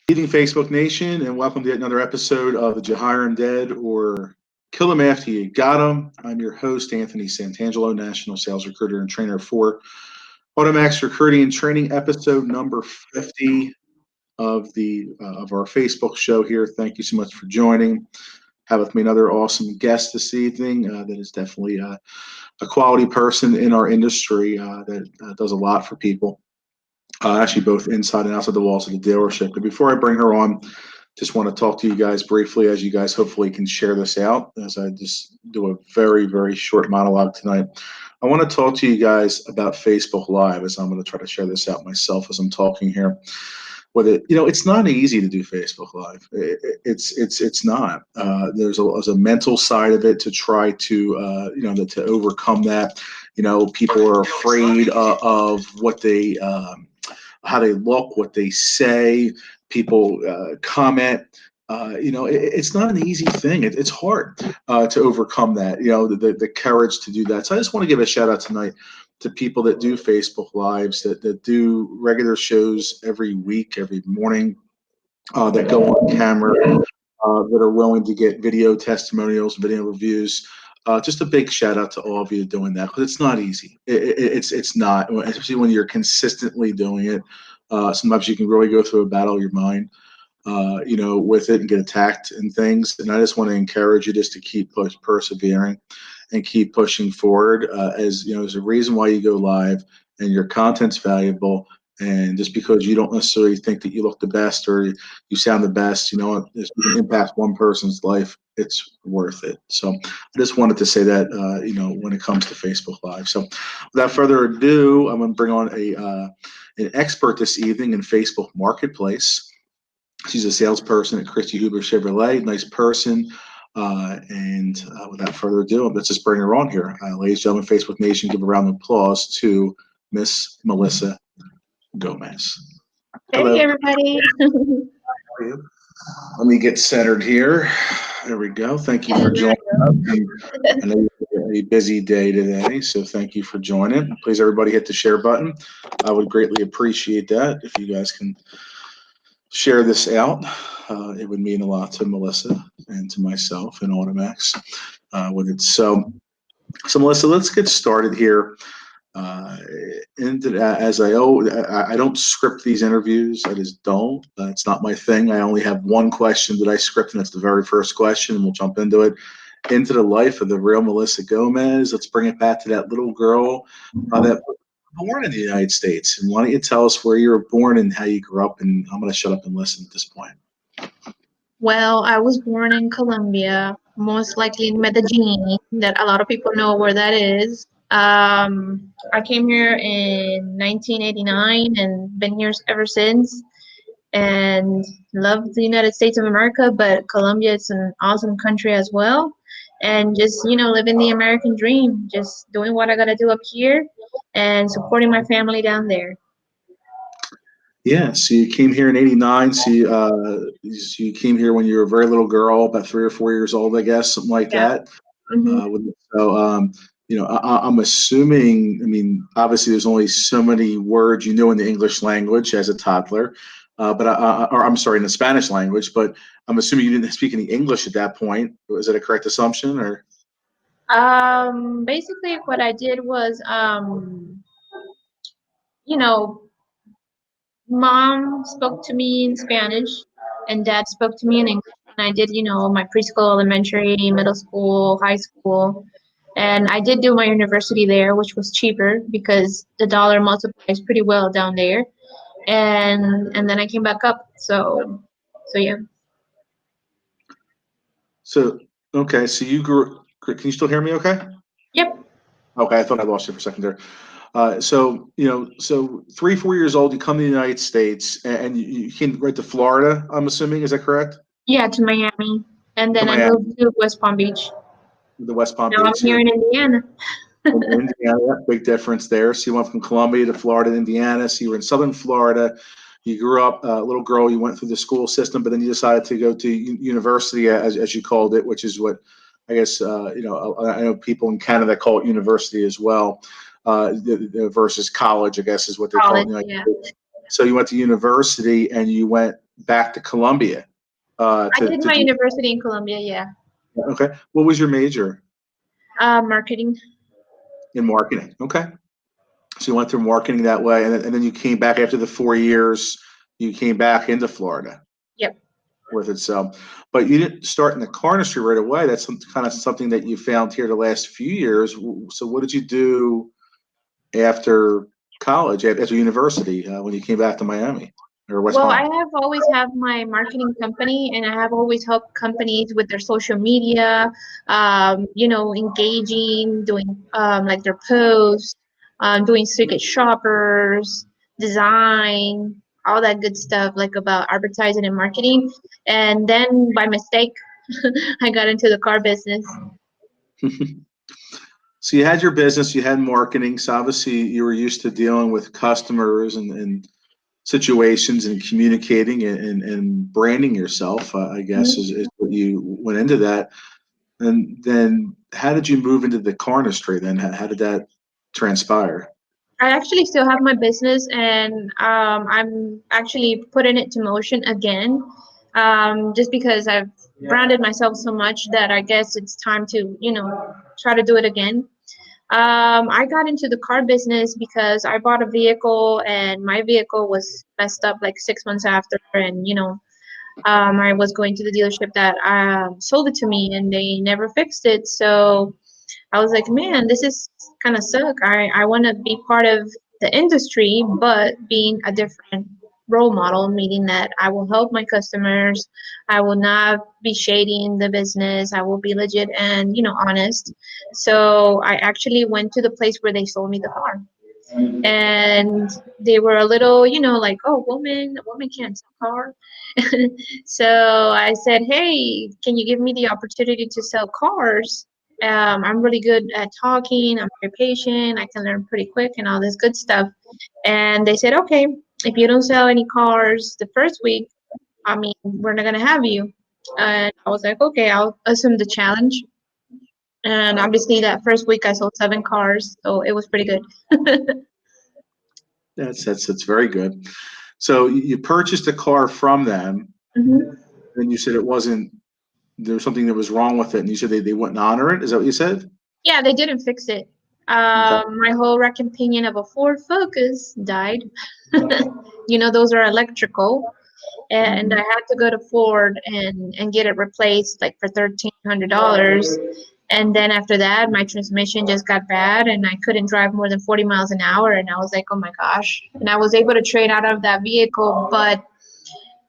Evening, Facebook Nation, and welcome to yet another episode of Did You Hire 'Em Dead or Kill 'Em After You Got 'Em? I'm your host, Anthony Santangelo, National Sales Recruiter and Trainer for AutoMax Recruiting and Training, episode number 50 of our Facebook show here. Thank you so much for joining. Have with me another awesome guest this evening that is definitely a quality person in our industry that does a lot for people. Actually both inside and outside the walls of the dealership. But before I bring her on, just want to talk to you guys briefly as you guys hopefully can share this out as I just do a very, very short monologue tonight. I want to talk to you guys about Facebook Live as I'm going to try to share this out myself as I'm talking here. With it, it's not easy to do Facebook Live. It's not. There's a mental side of it to try to to overcome that. People are afraid of what they how they look, what they say. People comment. It's not an easy thing. It's hard to overcome that. The courage to do that. So I just want to give a shout out tonight to people that do Facebook Lives, that do regular shows every week, every morning, that go on camera, that are willing to get video testimonials, video reviews. Just a big shout out to all of you doing that, because it's not easy. It's not, especially when you're consistently doing it. Sometimes you can really go through a battle of your mind, with it and get attacked and things. And I just want to encourage you just to keep persevering and keep pushing forward. There's a reason why you go live, and your content's valuable. And just because you don't necessarily think that you look the best or you sound the best, if you can impact one person's life, it's worth it. So I just wanted to say that, when it comes to Facebook Live. So without further ado, I'm going to bring on an expert this evening in Facebook Marketplace. She's a salesperson at Christy Huber Chevrolet. Nice person. And without further ado, let's just bring her on here. Ladies and gentlemen, Facebook Nation, give a round of applause to Miss Melissa Gomez. Hello. Hey, everybody. How are you? Let me get centered here. There we go. Thank you for joining us. I know you have a busy day today, so thank you for joining. Please, everybody, hit the share button. I would greatly appreciate that if you guys can share this out. It would mean a lot to Melissa and to myself and AutoMax with it. So Melissa, let's get started here. As I don't script these interviews. I just don't. It's not my thing. I only have one question that I script, and it's the very first question, and we'll jump into it. Into the life of the real Melissa Gomez. Let's bring it back to that little girl that was born in the United States. And why don't you tell us where you were born and how you grew up? And I'm going to shut up and listen at this point. Well, I was born in Colombia, most likely in Medellin, that a lot of people know where that is. I came here in 1989 and been here ever since, and love the United States of America, but Colombia is an awesome country as well. And just, living the American dream, just doing what I got to do up here and supporting my family down there. Yeah, so you came here in '89. So you came here when you were a very little girl, about 3 or 4 years old, I guess, something like Yeah. that. Mm-hmm. I'm assuming. I mean, obviously, there's only so many words you know in the English language as a toddler, or I'm sorry, in the Spanish language. But I'm assuming you didn't speak any English at that point. Is that a correct assumption, or? Basically, what I did was, you know, mom spoke to me in Spanish and dad spoke to me in English. And I did, my preschool, elementary, middle school, high school. And I did do my university there, which was cheaper because the dollar multiplies pretty well down there. And then I came back up. So yeah. So okay, so you grew. Can you still hear me? Okay. Yep. Okay, I thought I lost you for a second there. So 3, 4 years old, you come to the United States, and you came right to Florida. I'm assuming, is that correct? Yeah, to Miami. And To then I Miami, moved to West Palm Beach. the West Palm Now I'm Beach. here in Indiana. In Indiana, big difference there. So you went from Columbia to Florida, Indiana. So you were in Southern Florida. You grew up a little girl. You went through the school system, but then you decided to go to university, as you called it, which is what I guess I know people in Canada call it university as well, versus college, I guess, is what they call it. College, yeah. So you went to university, and you went back to Columbia I did to my do. university in Colombia, yeah. Okay. What was your major? Marketing. In marketing. Okay. So you went through marketing that way, and then you came back after the 4 years. You came back into Florida Yep. with it. So, but you didn't start in the car industry right away. That's kind of something that you found here the last few years. So, what did you do after college, after university, when you came back to Miami or West Well, I Palm? have always had my marketing company, and I have always helped companies with their social media, engaging, doing like their posts, doing secret shoppers, design, all that good stuff, like about advertising and marketing. And then by mistake, I got into the car business. So you had your business, you had marketing. So obviously you were used to dealing with customers and situations and communicating and branding yourself. I guess Mhm. is what you went into that. And then how did you move into the car industry? Then how did that transpire? I actually still have my business, and I'm actually putting it to motion again, just because I've branded myself so much that I guess it's time to, try to do it again. I got into the car business because I bought a vehicle, and my vehicle was messed up like 6 months after, and I was going to the dealership that sold it to me, and they never fixed it. So I was like, man, this is kind of suck. I want to be part of the industry, but being a different role model, meaning that I will help my customers. I will not be shady in the business. I will be legit and, honest. So I actually went to the place where they sold me the car. And they were a little, like, oh, a woman can't sell car. So I said, hey, can you give me the opportunity to sell cars? I'm really good at talking. I'm very patient. I can learn pretty quick and all this good stuff. And they said, okay, if you don't sell any cars the first week, I mean, we're not gonna have you. And I was like, okay, I'll assume the challenge. And obviously, that first week I sold 7 cars, so it was pretty good. That's very good. So you purchased a car from them, Mhm. and you said it wasn't there was something that was wrong with it, and you said they wouldn't honor it. Is that what you said? Yeah, they didn't fix it. Okay. My whole opinion of a Ford Focus died. Those are electrical, and I Mhm. had to go to Ford and get it replaced like for $1,300. And then after that, my transmission just got bad, and I couldn't drive more than 40 miles an hour. And I was like, oh my gosh. And I was able to trade out of that vehicle, but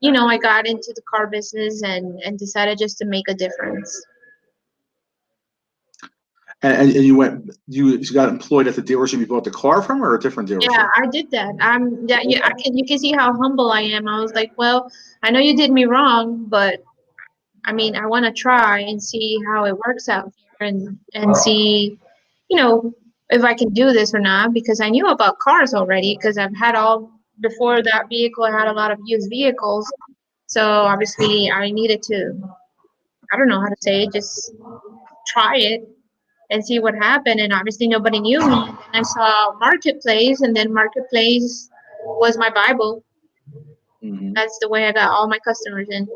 I got into the car business and decided just to make a difference. And you got employed at the dealership you bought the car from, or a different Yeah, dealership? I did that. Yeah, yeah, you can see how humble I am. I was like, well, I know you did me wrong, but I mean, I want to try and see how it works out here and see, you know, if I can do this or not, because I knew about cars already because I've had all before that vehicle, I had a lot of used vehicles. So obviously I needed to, I don't know how to say it, just try it and see what happened. And obviously nobody knew me. And then I saw Marketplace, and then Marketplace was my Bible. Hmm. That's the way I got all my customers in.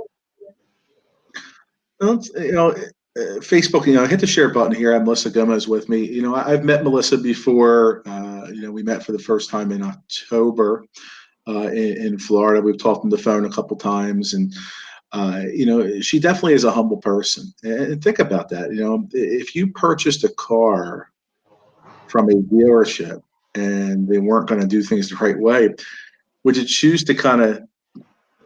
Well, Facebook. Hit the share button here. I have Melissa Gomez with me. I've met Melissa before. We met for the first time in October in Florida. We've talked on the phone a couple times, and she definitely is a humble person. And think about that. If you purchased a car from a dealership and they weren't going to do things the right way, would you choose to kind of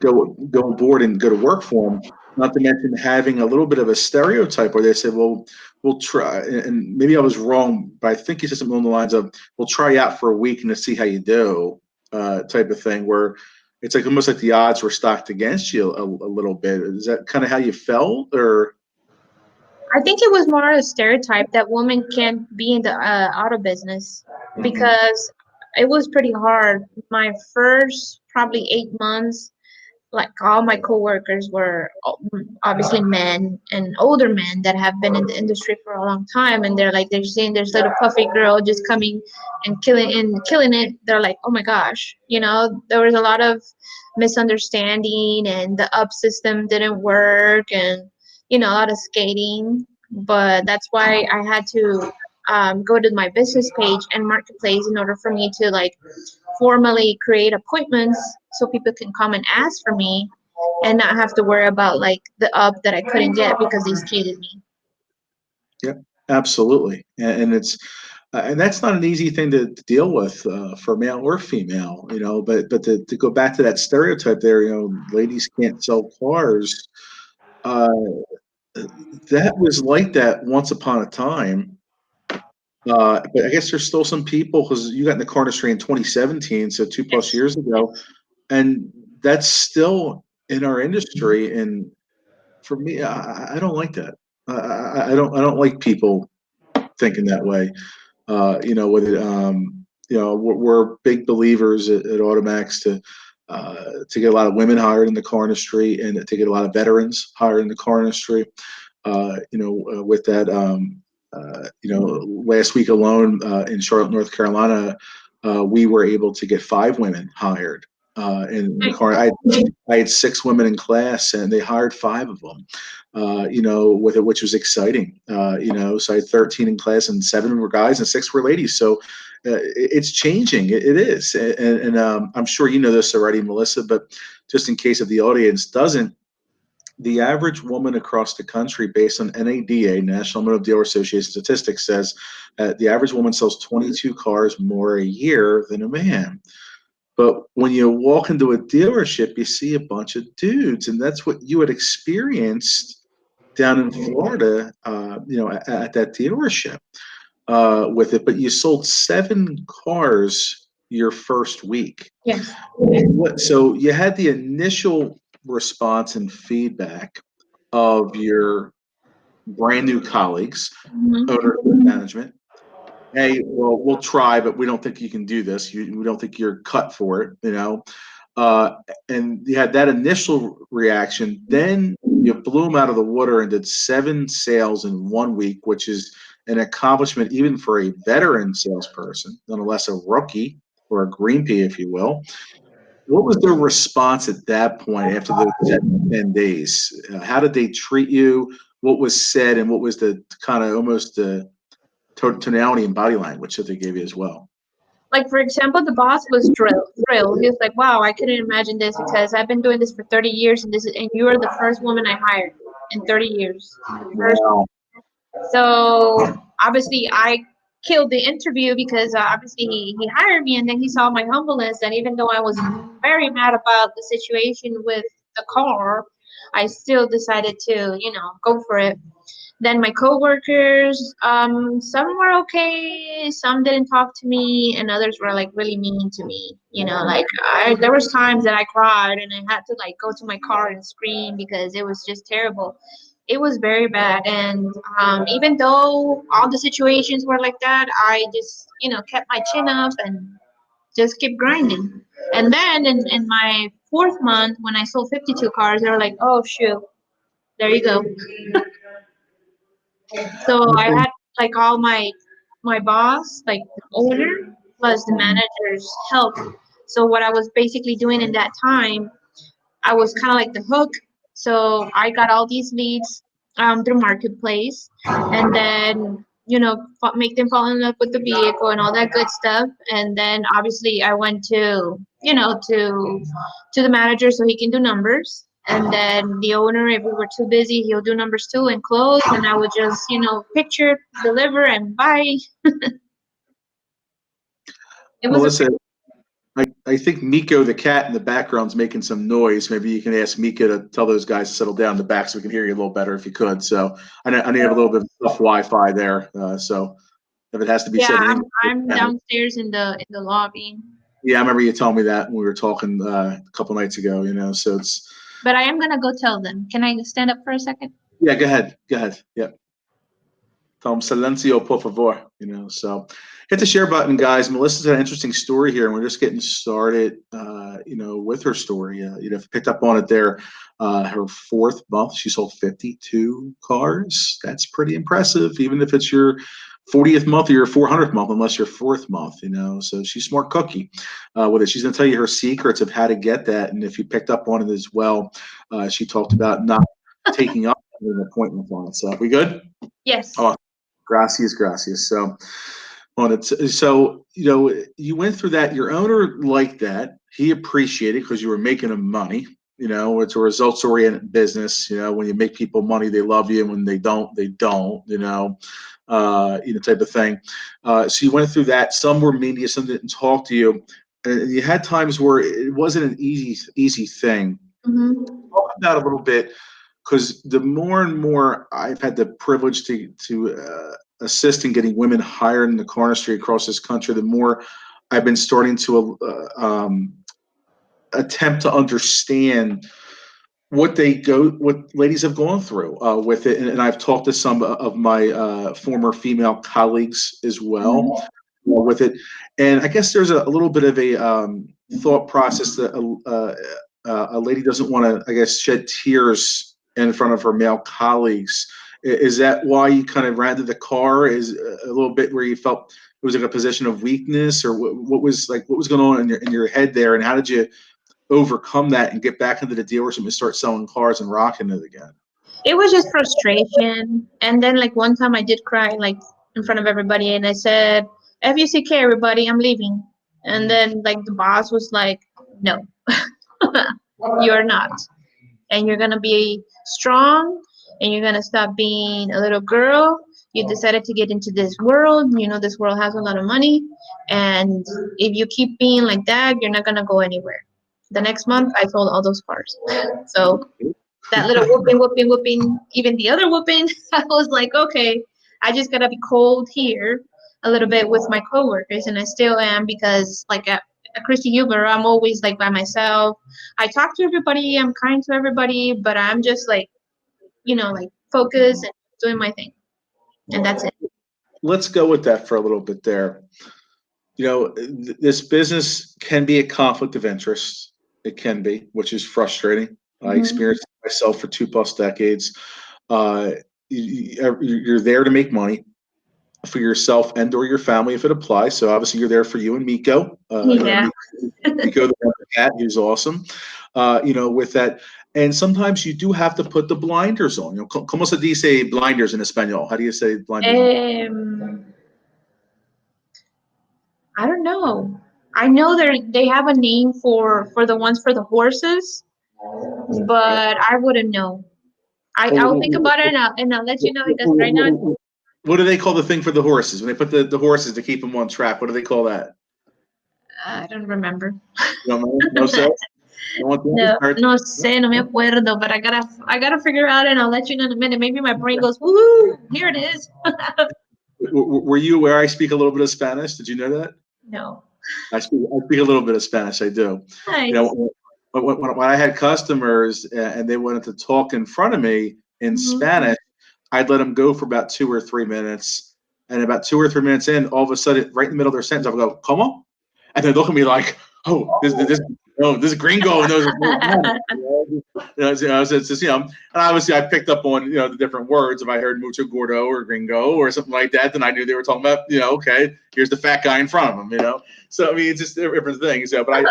go aboard and go to work for them? Not to mention having a little bit of a stereotype where they said, "Well, we'll try," and maybe I was wrong, but I think he said something along the lines of, "We'll try you out for a week and to see how you do," type of thing. Where it's like almost like the odds were stacked against you a little bit. Is that kind of how you felt, or? I think it was more a stereotype that women can't be in the auto business Mhm. because it was pretty hard. My first probably 8 months, like all my coworkers were obviously men and older men that have been in the industry for a long time, and they're seeing this little puffy girl just coming and killing it. They're like, oh my gosh, there was a lot of misunderstanding, and the up system didn't work, and a lot of skating. But that's why I had to go to my business page and marketplace in order for me to like formally create appointments so people can come and ask for me and not have to worry about like the up that I couldn't get because they skated me. Yep, absolutely. And it's and that's not an easy thing to deal with for male or female, But to go back to that stereotype there, ladies can't sell cars. Uh, that was like that once upon a time. But I guess there's still some people because you got in the car industry in 2017, so 2+ years ago, and that's still in our industry. And for me, I don't like that. I don't like people thinking that way. With it, we're big believers at AutoMax to get a lot of women hired in the car industry and to get a lot of veterans hired in the car industry. With that, last week alone in Charlotte, North Carolina, we were able to get 5 women hired in the car. I had 6 women in class, and they hired 5 of them. With it, which was exciting. So I had 13 in class, and 7 were guys, and 6 were ladies. So it's changing. It is, and I'm sure you know this already, Melissa. But just in case of the audience doesn't, the average woman across the country, based on NADA, National Automotive Dealer Association statistics, says the average woman sells 22 cars more a year than a man. But when you walk into a dealership, you see a bunch of dudes, and that's what you had experienced down in Florida, at that dealership with it. But you sold 7 cars your first week. Yes. So you had the initial response and feedback of your brand new colleagues, Mm-hmm. owner management. Hey, well, we'll try, but we don't think you can do this. We don't think you're cut for it. Uh, and you had that initial reaction. Then you blew them out of the water and did 7 sales in 1 week, which is an accomplishment even for a veteran salesperson, nonetheless a rookie or a green pea, if you will. What was their response at that point after those 10 days? How did they treat you? What was said, and what was the kind of almost the tonality and body language that they gave you as well? Like for example, the boss was thrilled. He was like, "Wow, I couldn't imagine this because I've been doing this for 30 years, and you are the first woman I hired in 30 years. The first." Wow. So obviously, I killed the interview because obviously he hired me, and then he saw my humbleness. And even though I was very mad about the situation with the car, I still decided to, go for it. Then my coworkers, some were okay, some didn't talk to me, and others were like really mean to me. Like there was times that I cried and I had to like go to my car and scream because it was just terrible. It was very bad, and even though all the situations were like that, I just kept my chin up and just kept grinding. And then in my fourth month, when I sold 52 cars, they were like, "Oh shoot, there you go." So I had like all my boss, like the owner, plus the manager's help. So what I was basically doing in that time, I was kind of like the hook. So I got all these leads through marketplace, and then make them fall in love with the vehicle and all that good stuff. And then obviously I went to to the manager so he can do numbers. And then the owner, if we were too busy, he'll do numbers too and close. And I would just picture, deliver, and buy. It was a Melissa, I think Miko the cat in the background's making some noise. Maybe you can ask Miko to tell those guys to settle down in the back so we can hear you a little better if you could. So I need a little bit of tough Wi-Fi there. So if it has to be yeah. said in I'm English, downstairs in the lobby. yeah, I remember you telling me that when we were talking a couple nights ago. So it's But I am gonna go tell them. Can I stand up for a second? yeah. Go ahead. Yeah. Tell them silencio por favor. So Hit the share button, guys. Melissa's got an interesting story here, and we're just getting started, with her story. If you picked up on it there, her 4th month, she sold 52 cars. That's pretty impressive, even if it's your 40th month or your 400th month, unless your 4th month, So she's smart cookie with it. She's going to tell you her secrets of how to get that. And if you picked up on it as well, she talked about not taking up an appointment on it. So we good? Yes. Oh, gracias. So on it. So, you went through that. Your owner liked that. He appreciated it because you were making him money. It's a results-oriented business. When you make people money, they love you, and when they don't, they don't. Type of thing. So you went through that. Some were media, some didn't talk to you, and you had times where it wasn't an easy thing. Mm-hmm. Talk about it a little bit, because the more and more I've had the privilege to assist in getting women hired in the car industry across this country, the more I've been starting to attempt to understand what ladies have gone through with it. And I've talked to some of my former female colleagues as well with it. And I guess there's a little bit of a thought process that a lady doesn't want to, I guess, shed tears in front of her male colleagues. Is that why you kind of ran to the car? Is a little bit where you felt it was like a position of weakness, or what was going on in your head there, and how did you overcome that and get back into the dealership and start selling cars and rocking it again? It was just frustration. And then like one time I did cry like in front of everybody, and I said, FUCK everybody, I'm leaving. And then like the boss was like, no, you're not. And you're gonna be strong, and you're gonna stop being a little girl. You decided to get into this world. This world has a lot of money, and if you keep being like that, you're not gonna go anywhere. The next month I sold all those cars. So that little whooping, even the other whooping, I was like, okay, I just gotta be cold here a little bit with my coworkers, and I still am, because like at Christy Huber, I'm always like by myself. I talk to everybody, I'm kind to everybody, but I'm just like, like focused and doing my thing, and that's it. Let's go with that for a little bit there. This business can be a conflict of interest. It can be, which is frustrating. I experienced it myself for 2+ decades. You're there to make money for yourself and or your family if it applies. So obviously you're there for you and Miko. Yeah. Miko, the cat, who's awesome. With that. And sometimes you do have to put the blinders on. ¿Cómo se dice blinders in español? How do you say blinders? I don't know. I know they have a name for the ones for the horses, but I wouldn't know. I'll think about it, and I'll let you know, because right now What do they call the thing for the horses when they put the horses to keep them on track? What do they call that? I don't remember. You don't know? No, sir? No sé, no me acuerdo, but I gotta figure out, and I'll let you know in a minute. Maybe my brain goes, woohoo, here it is. Were you aware I speak a little bit of Spanish? Did you know that? No. I speak a little bit of Spanish. I do. Nice. When I had customers and they wanted to talk in front of me in Spanish, I'd let them go for about 2 or 3 minutes. And about 2 or 3 minutes in, all of a sudden, right in the middle of their sentence, I would go, "Como?" And they look at me like, "Oh, this gringo knows what's going on." It's just, and obviously I picked up on, the different words. If I heard mucho gordo or gringo or something like that, then I knew they were talking about, okay, here's the fat guy in front of them, So, I mean, it's just different things. But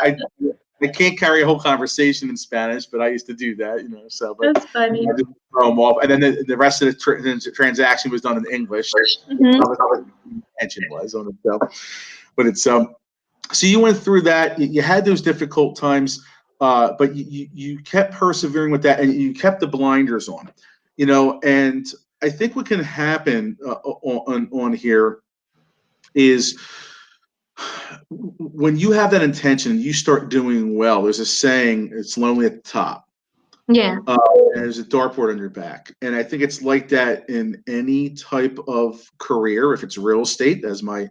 I can't carry a whole conversation in Spanish, but I used to do that, So, but That's funny. I just throw them off. And then the rest of the transaction was done in English. Attention was on it. So, but it's, so you went through that. You had those difficult times, but you kept persevering with that, and you kept the blinders on, And I think what can happen on here is when you have that intention, you start doing well. There's a saying: "It's lonely at the top." Yeah. And there's a dartboard on your back, and I think it's like that in any type of career. If it's real estate, as my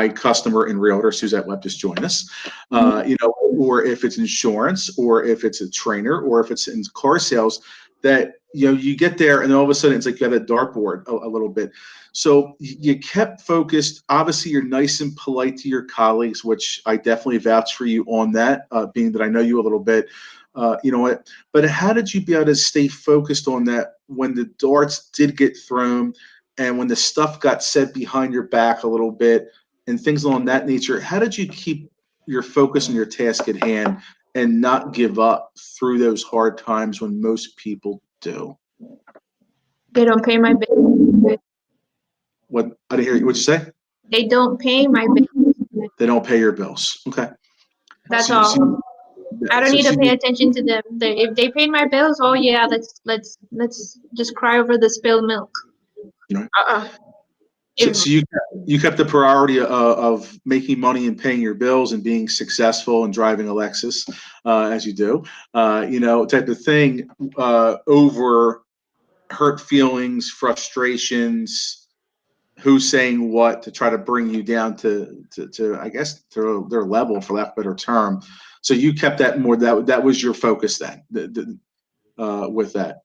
customer and realtor Suzette Webb just joined us, or if it's insurance, or if it's a trainer, or if it's in car sales, that you get there and all of a sudden it's like you have a dartboard a little bit. So you kept focused. Obviously, you're nice and polite to your colleagues, which I definitely vouch for you on that, being that I know you a little bit. You know what? But how did you be able to stay focused on that when the darts did get thrown and when the stuff got said behind your back a little bit and things along that nature? How did you keep your focus on your task at hand and not give up through those hard times when most people do? They don't pay my bills. What I didn't hear you. What'd you say? They don't pay my bills. They don't pay your bills. Okay. That's So, so, all. I don't so, need to so pay attention to them. If they paid my bills, oh yeah, let's just cry over the spilled milk. you know, Uh-uh. so, If so you kept the priority of making money and paying your bills and being successful and driving a Lexus, as you do, type of thing, over hurt feelings, frustrations, who's saying what to try to bring you down to I guess to their level, for lack of a better term. So you kept that more, that was your focus then, with that.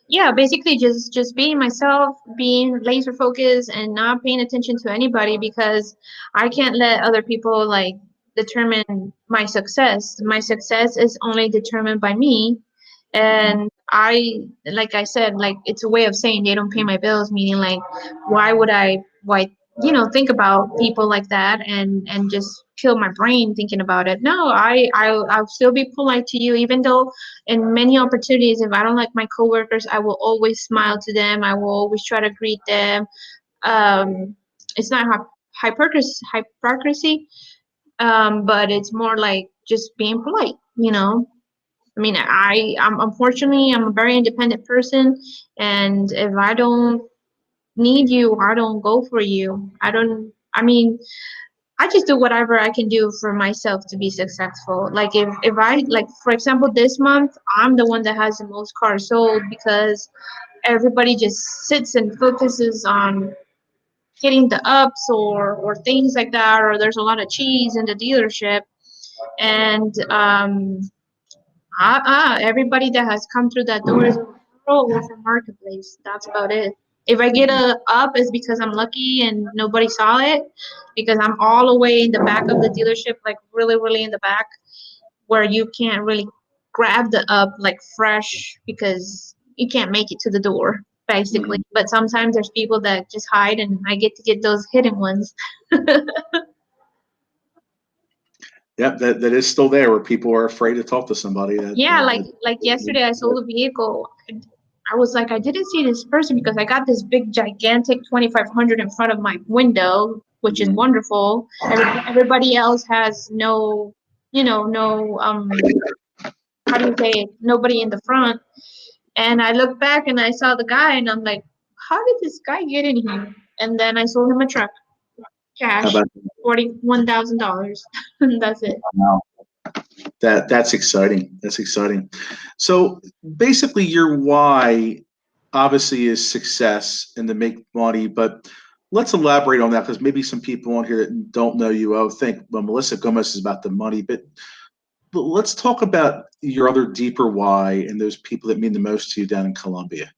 Yeah, basically just being myself, being laser focused and not paying attention to anybody because I can't let other people like determine my success. My success is only determined by me. And I, like I said, like it's a way of saying they don't pay my bills, meaning like why think about people like that and just kill my brain thinking about it. No, I'll still be polite to you, even though in many opportunities, if I don't like my coworkers, I will always smile to them. I will always try to greet them. It's not hypocrisy, but it's more like just being polite. I mean, I'm unfortunately I'm a very independent person, and if I don't need you, I don't go for you. I don't. I mean, I just do whatever I can do for myself to be successful. Like if I like for example this month I'm the one that has the most cars sold because everybody just sits and focuses on getting the ups or things like that, or there's a lot of cheese in the dealership. And everybody that has come through that door is a referral or from marketplace. That's about it. If I get a up, it's because I'm lucky and nobody saw it, because I'm all the way in the back of the dealership, like really, really in the back, where you can't really grab the up like fresh because you can't make it to the door, basically. Mhm. But sometimes there's people that just hide, and I get to get those hidden ones. Yep, that is still there where people are afraid to talk to somebody. Yeah, like yesterday I sold a vehicle. I was like, I didn't see this person because I got this big gigantic 2500 in front of my window, which is Mhm. wonderful. Everybody else has no, no how do you say it? Nobody in the front. And I looked back and I saw the guy and I'm like, how did this guy get in here? And then I sold him a truck, How cash, about $41,000. And that's it. now? That's exciting. That's exciting. So basically, your why obviously is success and to make money, but let's elaborate on that because maybe some people on here that don't know you, think, well, Melissa Gomez is about the money, but let's talk about your other deeper why and those people that mean the most to you down in Colombia.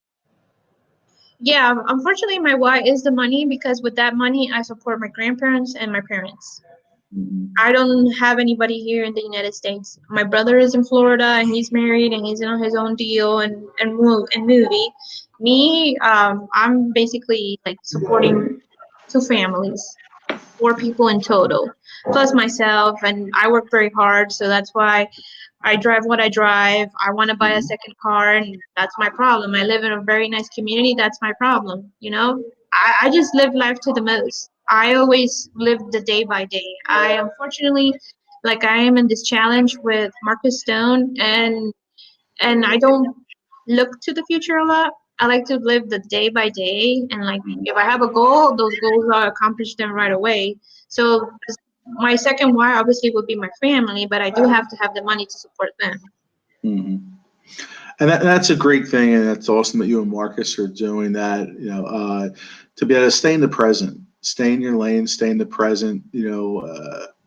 Yeah, unfortunately, my why is the money because with that money, I support my grandparents and my parents. Mhm. I don't have anybody here in the United States. My brother is in Florida and he's married and he's on his own deal and movie. Me, I'm basically like supporting two families, four people in total, plus myself, and I work very hard, so that's why I drive what I drive. I want to buy a second car, and that's my problem. I live in a very nice community. That's my problem. I just live life to the most. I always live the day by day. I unfortunately, like I am in this challenge with Marcus Stone, and I don't look to the future a lot. I like to live the day by day, and like Mhm. if I have a goal, those goals are accomplish them right away. So my second why obviously would be my family, but I do have to have the money to support them. Mhm. And that's a great thing, and that's awesome that you and Marcus are doing that. To be able to stay in the present, stay in your lane, stay in the present.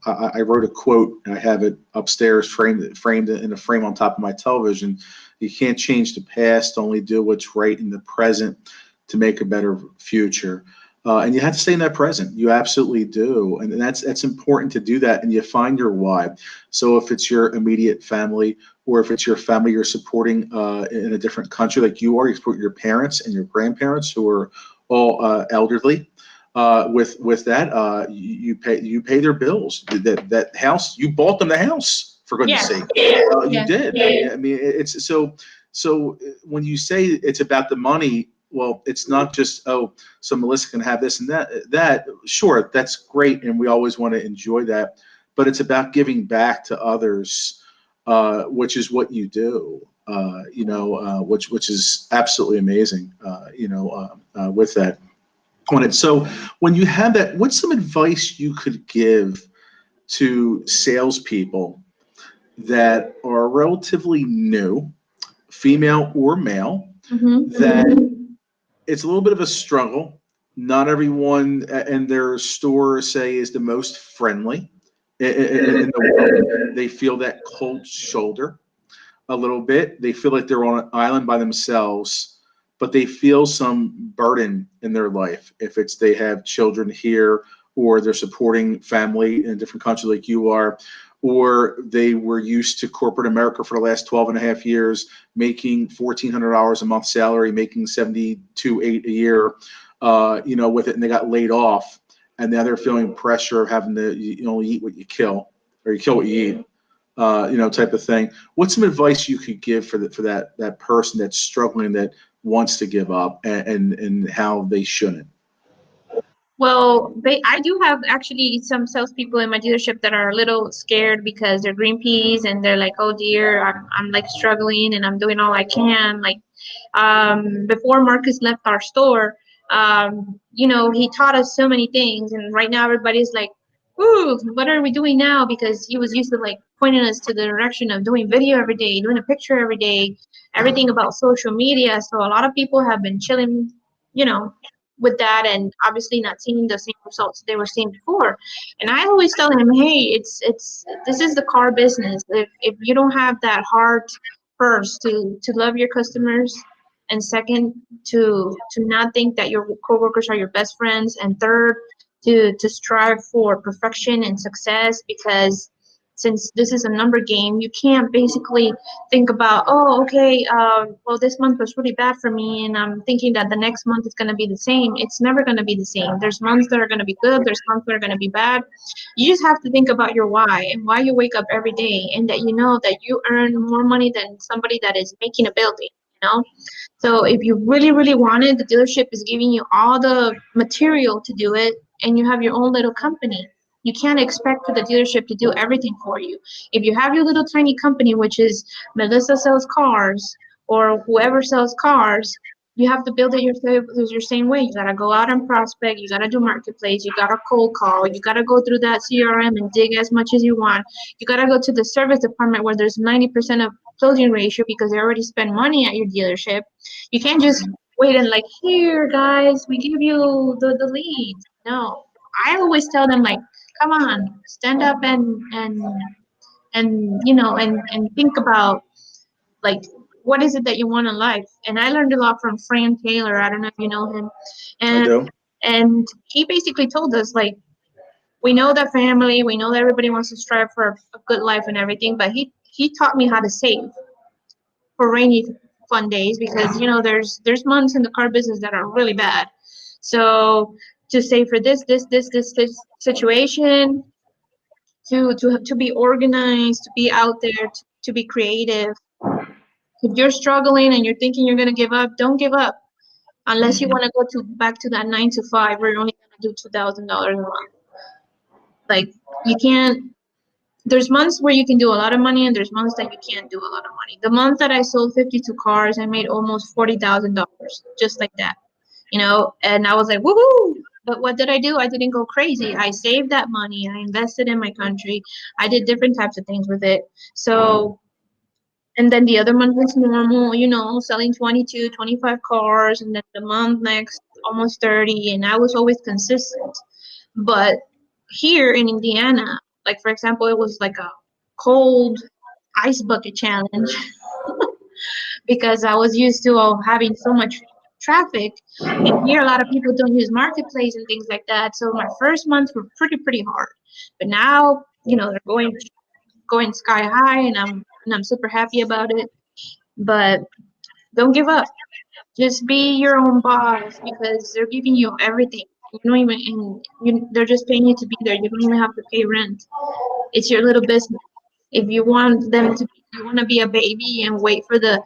I wrote a quote, and I have it upstairs, framed in a frame on top of my television. You can't change the past, only do what's right in the present to make a better future. And you have to stay in that present. You absolutely do, and that's important to do that. And you find your why. So if it's your immediate family, or if it's your family you're supporting in a different country, like you support your parents and your grandparents who are all elderly. With that, you pay their bills. That house, you bought them the house, for goodness Yes. sake. You Yes. did. I mean, it's so when you say it's about the money, well, it's not just, oh, so Melissa can have this and that. Sure, that's great, and we always want to enjoy that, but it's about giving back to others, which is what you do. Which is absolutely amazing. With that on it. So when you have that, what's some advice you could give to salespeople that are relatively new, female or male, that it's a little bit of a struggle? Not everyone in their store, say, is the most friendly in the world. They feel that cold shoulder a little bit. They feel like they're on an island by themselves, but they feel some burden in their life. If it's they have children here, or they're supporting family in a different country like you are, or they were used to corporate America for the last 12 and a half years, making $1,400 a month salary, making 72, 8 a year, with it, and they got laid off. And now they're feeling pressure of having to, only eat what you kill, or you kill what you eat, type of thing. What's some advice you could give for that person that's struggling, that wants to give up, and how they shouldn't? Well, I do have actually some salespeople in my dealership that are a little scared because they're green peas and they're like, oh dear, I'm like struggling and I'm doing all I can. Like, before Marcus left our store, he taught us so many things. And right now everybody's like, ooh, what are we doing now? Because he was used to like pointing us to the direction of doing video every day, doing a picture every day, everything about social media. So a lot of people have been chilling, you know, with that and obviously not seeing the same results they were seeing before. And I always tell him, hey, it's this is the car business. If you don't have that heart first to love your customers, and second to not think that your coworkers are your best friends, and third to strive for perfection and success, because since this is a number game, you can't basically think about, oh, okay, well, this month was really bad for me, and I'm thinking that the next month is going to be the same. It's never going to be the same. There's months that are going to be good, there's months that are going to be bad. You just have to think about your why and why you wake up every day, and that you know that you earn more money than somebody that is making a building. So if you really, really want it, the dealership is giving you all the material to do it, and you have your own little company. You can't expect for the dealership to do everything for you. If you have your little tiny company, which is Melissa sells cars or whoever sells cars, you have to build it your same way. You gotta go out and prospect. You gotta do marketplace. You gotta cold call. You gotta go through that CRM and dig as much as you want. You gotta go to the service department where there's 90% of closing ratio because they already spend money at your dealership. You can't just wait and like, here, guys, we give you the leads. No, I always tell them like, come on, stand up and think about like what is it that you want in life. And I learned a lot from Fran Taylor. I don't know if you know him, I and do. and he basically told us like, we know that family, we know that everybody wants to strive for a good life and everything, but he taught me how to save for rainy fun days, because there's months in the car business that are really bad. So to save for this situation, to be organized, to be out there, to be creative. If you're struggling and you're thinking you're gonna give up, don't give up unless you want to go to back to that 9 to 5 where you're only gonna do $2,000 a month. Like, you can't. There's months where you can do a lot of money, and there's months that you can't do a lot of money. The month that I sold 52 cars, I made almost $40,000 just like that. And I was like, woohoo! But what did I do? I didn't go crazy. I saved that money. I invested in my country. I did different types of things with it. So, and then the other month was normal, selling 22, 25 cars, and then the month next, almost 30. And I was always consistent. But here in Indiana, Like, for example, it was like a cold ice bucket challenge because I was used to having so much traffic. And here, a lot of people don't use marketplace and things like that. So my first months were pretty hard. But now, they're going sky high, and I'm super happy about it. But don't give up. Just be your own boss because they're giving you everything. You don't even, and they're just paying you to be there. You don't even have to pay rent. It's your little business. If you want them to, you want to be a baby and wait for the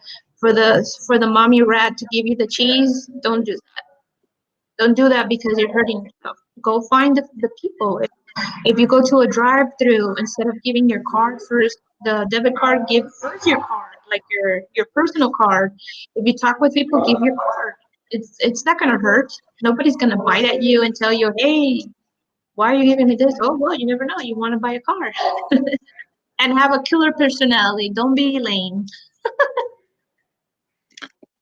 mommy rat to give you the cheese. Don't do that because you're hurting yourself. Go find the people. If you go to a drive-through, instead of giving your card first, the debit card, give first your card, like your personal card. If you talk with people, give your card. It's not gonna hurt. Nobody's gonna bite at you and tell you, hey, why are you giving me this? Oh well, you never know. You want to buy a car. And have a killer personality. Don't be lame.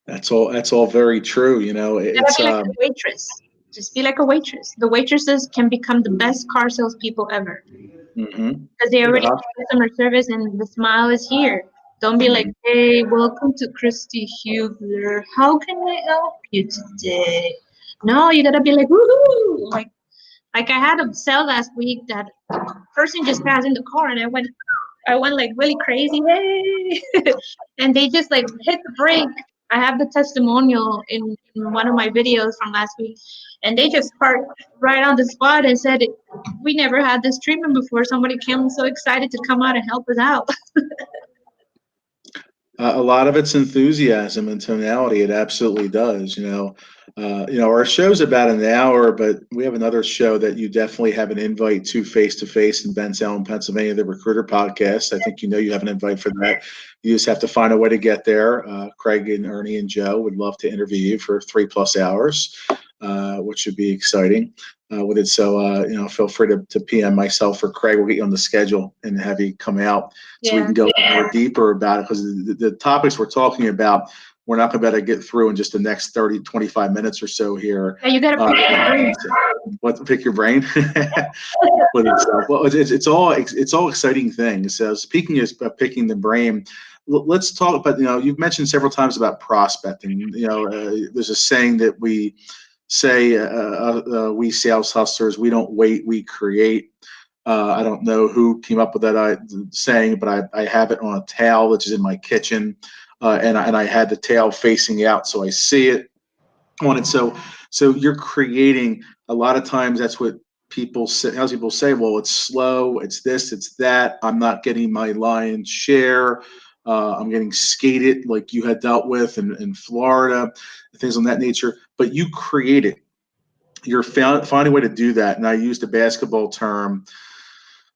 That's all very true. You gotta It's be like a waitress. Just be like a waitress. The waitresses can become the best car salespeople ever mhm. because they The already hos- have customer service and the smile is here. Don't be like, mhm. hey, welcome to Christy Hubler. How can I help you today? No, you gotta be like, woohoo! Like I had a sale last week that a person just passed in the car and I went like really crazy, hey, and they just like hit the brake. I have the testimonial in one of my videos from last week, and they just parked right on the spot and said, "We never had this treatment before. Somebody came so excited to come out and help us out." A lot of it's enthusiasm and tonality. It absolutely does. Our show's about an hour, but we have another show that you definitely have an invite to face in Bensalem, Pennsylvania, the Recruiter Podcast. I think you have an invite for that. You just have to find a way to get there. Craig and Ernie and Joe would love to interview you for 3+ hours, which should be exciting. With it, so feel free to PM myself or Craig. We'll get you on the schedule and have you come out so we Yeah, can go more deeper about it because the topics we're talking about, we're not going to be able to get through in just the next 30, 25 minutes or so here. yeah, you gotta pick your brain. What pick your brain? With itself. Well, it's all exciting things. So speaking of picking the brain, let's talk about you've mentioned several times about prospecting. There's a saying that we say we sales hustlers, we don't wait, we create. I don't know who came up with that saying, but I have it on a towel, which is in my kitchen, and I had the towel facing out, so I see it on it. So you're creating. A lot of times, that's what people say. How people say, well, it's slow, it's this, it's that. I'm not getting my lion's share. I'm getting skated like you had dealt with in Florida, things on that nature. But you create it. You're finding a way to do that. And I used a basketball term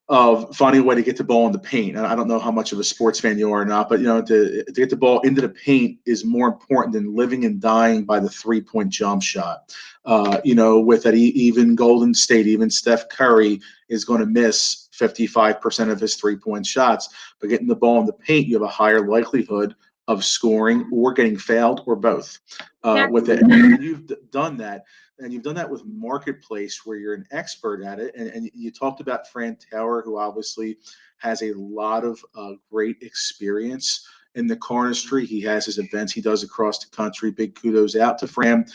of finding a way to get the ball in the paint. And I don't know how much of a sports fan you are or not, but to get the ball into the paint is more important than living and dying by the 3-point jump shot. With that, even Golden State, even Steph Curry is going to miss 55% of his 3-point shots. But getting the ball in the paint, you have a higher likelihood of scoring or getting fouled or both with it. And you've done that. And you've done that with Marketplace, where you're an expert at it. And you talked about Fran Tower, who obviously has a lot of great experience in the car industry. He has his events he does across the country. Big kudos out to Fran.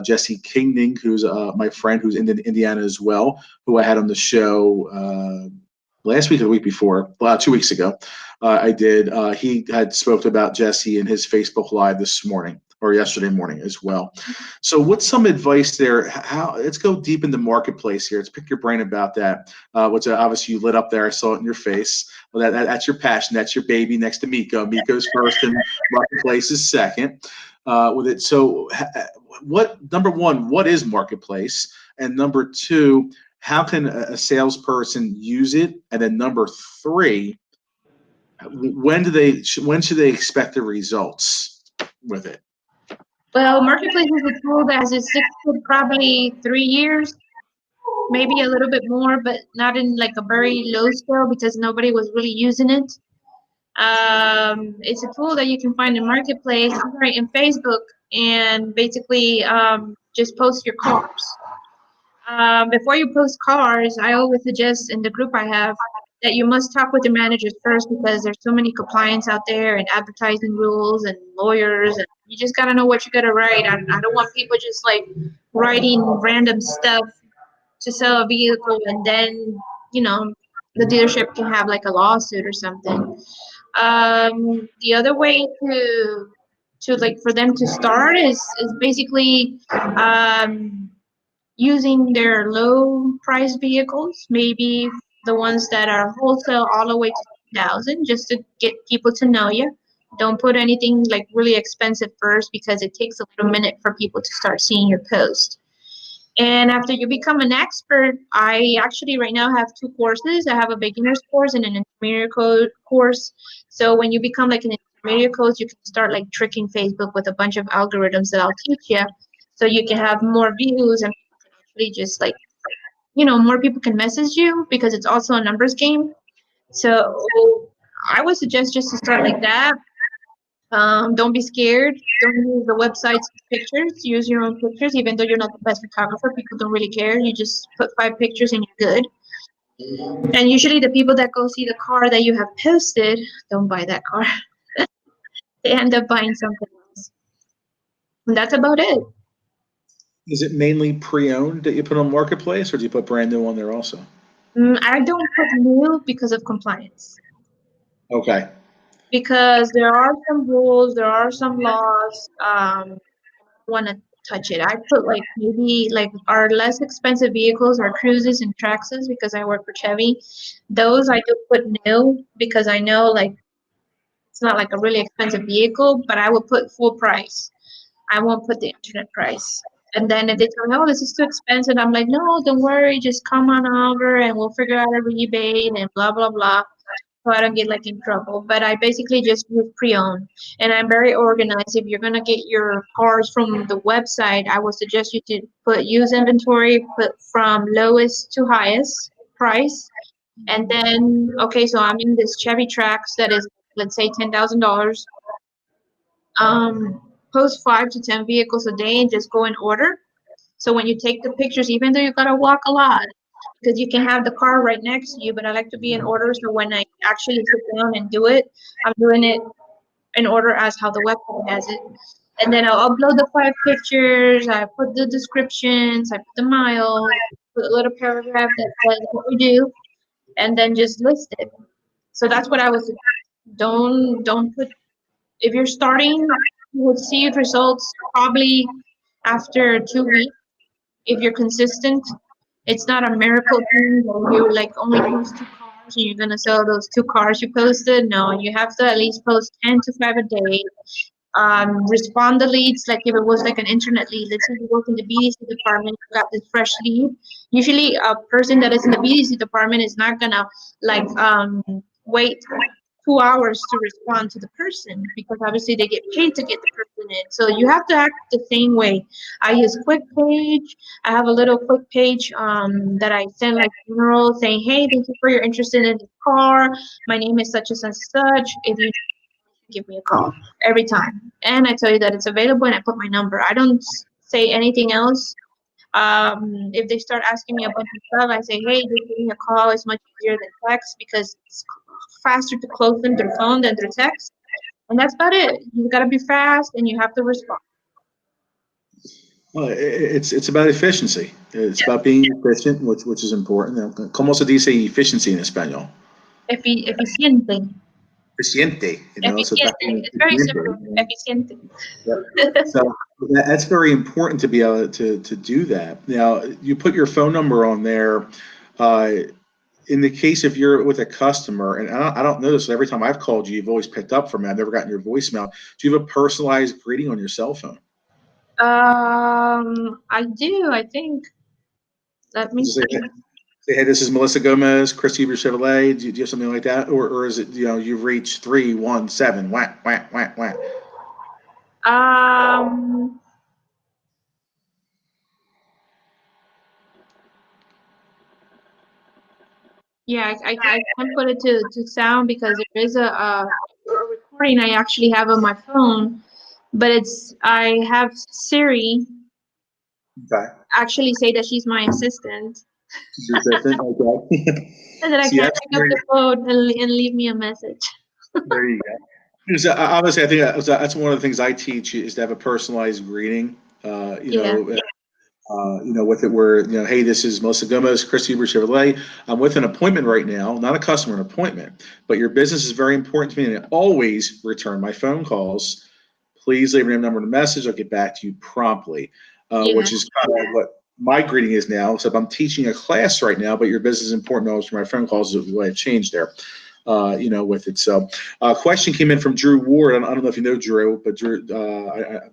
Jesse Kingding, who's my friend, who's in Indiana as well, who I had on the show last week or the week before, 2 weeks ago. I did. He had spoke about Jesse in his Facebook Live this morning or yesterday morning as well. So, what's some advice there? Let's go deep in the marketplace here. Let's pick your brain about that. Which obviously you lit up there. I saw it in your face. Well, that's your passion. That's your baby next to Miko. Miko's first, and marketplace is second. With it, so what? Number one, what is marketplace? And number two, how can a salesperson use it? And then number three, when should they expect the results with it? Well, Marketplace is a tool that has existed probably 3 years, maybe a little bit more, but not in like a very low scale because nobody was really using it. It's a tool that you can find in Marketplace, right, in Facebook, and basically just post your cars. Before you post cars, I always suggest in the group I have, that you must talk with the managers first because there's so many compliance out there and advertising rules and lawyers, and you just gotta know what you gotta write. I don't want people just like writing random stuff to sell a vehicle, and then you know the dealership can have like a lawsuit or something. The other way to like for them to start is basically using their low price vehicles, maybe the ones that are wholesale all the way to 2,000, just to get people to know you. Don't put anything like really expensive first because it takes a little minute for people to start seeing your post. And after you become an expert, I actually right now have two courses. I have a beginner's course and an intermediate course. So when you become like an intermediate coach, you can start like tricking Facebook with a bunch of algorithms that I'll teach you. So you can have more views and actually just like, more people can message you because it's also a numbers game. So I would suggest just to start like that. Don't be scared. Don't use the website's pictures. Use your own pictures, even though you're not the best photographer. People don't really care. You just put 5 pictures and you're good. And usually, the people that go see the car that you have posted don't buy that car. They end up buying something else. And that's about it. Is it mainly pre-owned that you put on marketplace, or do you put brand new on there also? I don't put new because of compliance. Okay. Because there are some rules, there are some laws. Want to touch it. I put like maybe like our less expensive vehicles are cruises and Traxxas because I work for Chevy. Those I do put new because I know like it's not like a really expensive vehicle, but I will put full price. I won't put the internet price. And then if they tell me, oh, this is too expensive, I'm like, no, don't worry, just come on over and we'll figure out a rebate and blah blah blah, so I don't get like in trouble. But I basically just use pre-owned, and I'm very organized. If you're gonna get your cars from the website, I would suggest you to put use inventory, put from lowest to highest price, and then okay, so I'm in this Chevy Trax that is let's say $10,000. Post 5 to 10 vehicles a day and just go in order. So when you take the pictures, even though you gotta walk a lot, because you can have the car right next to you, but I like to be in order. So when I actually sit down and do it, I'm doing it in order as how the website has it. And then I'll upload the 5 pictures. I put the descriptions. I put the miles. Put a little paragraph that says what we do, and then just list it. So that's what I was. Don't put if you're starting. You will see results probably after 2 weeks if you're consistent. It's not a miracle thing where you like only post 2 cars and you're gonna sell those 2 cars you posted. No, you have to at least post 10 to 5 a day. Respond the leads like if it was like an internet lead. Let's say you work in the BDC department, you got this fresh lead. Usually, a person that is in the BDC department is not gonna like wait 2 hours to respond to the person because obviously they get paid to get the person in. So you have to act the same way. I use quick page. I have a little quick page that I send like general saying, hey, thank you for your interest in this car. My name is such and such such. If you give me a call every time. And I tell you that it's available and I put my number. I don't say anything else. If they start asking me a bunch of stuff, I say, hey, just give me a call. It's much easier than text because it's faster to close them through phone than through text. And that's about it. You got to be fast and you have to respond. Well, it's about efficiency. It's about being efficient, which is important. ¿Cómo se dice efficiency en español? Eficiente. Eficiente, so it's Eficiente. about being It's very efficient. simple. Eficiente. So that's very important to be able to do that. Now, you put your phone number on there. Uh, in the case if you're with a customer, and I don't know this, every time I've called you, you've always picked up for me. I've never gotten your voicemail. Do you have a personalized greeting on your cell phone? I do, I think. Let me Does it see. say, hey, this is Melissa Gomez, Chris Huber Chevrolet? Do you have something like that? Or is it, you've reached 317, whack, whack, whack, whack? Um, yeah, I can put it to sound because there is a recording I actually have on my phone, but I have Siri Okay. actually say that she's my assistant. assistant. Okay. And then I See, can't that's pick up the phone and leave me a message. there you go. Obviously, I think that's one of the things I teach is to have a personalized greeting. Yeah, With it where, hey, this is Melissa Gomez, Chris Huber Chevrolet. I'm with an appointment right now, not a customer, an appointment, but your business is very important to me, and I always return my phone calls. Please leave your name, number, and a message. I'll get back to you promptly, yeah, which is kind of what my greeting is now. So if I'm teaching a class right now, but your business is important, always for my phone calls, is the way I've changed there. With it. So, a question came in from Drew Ward. I don't know if you know Drew, but Drew,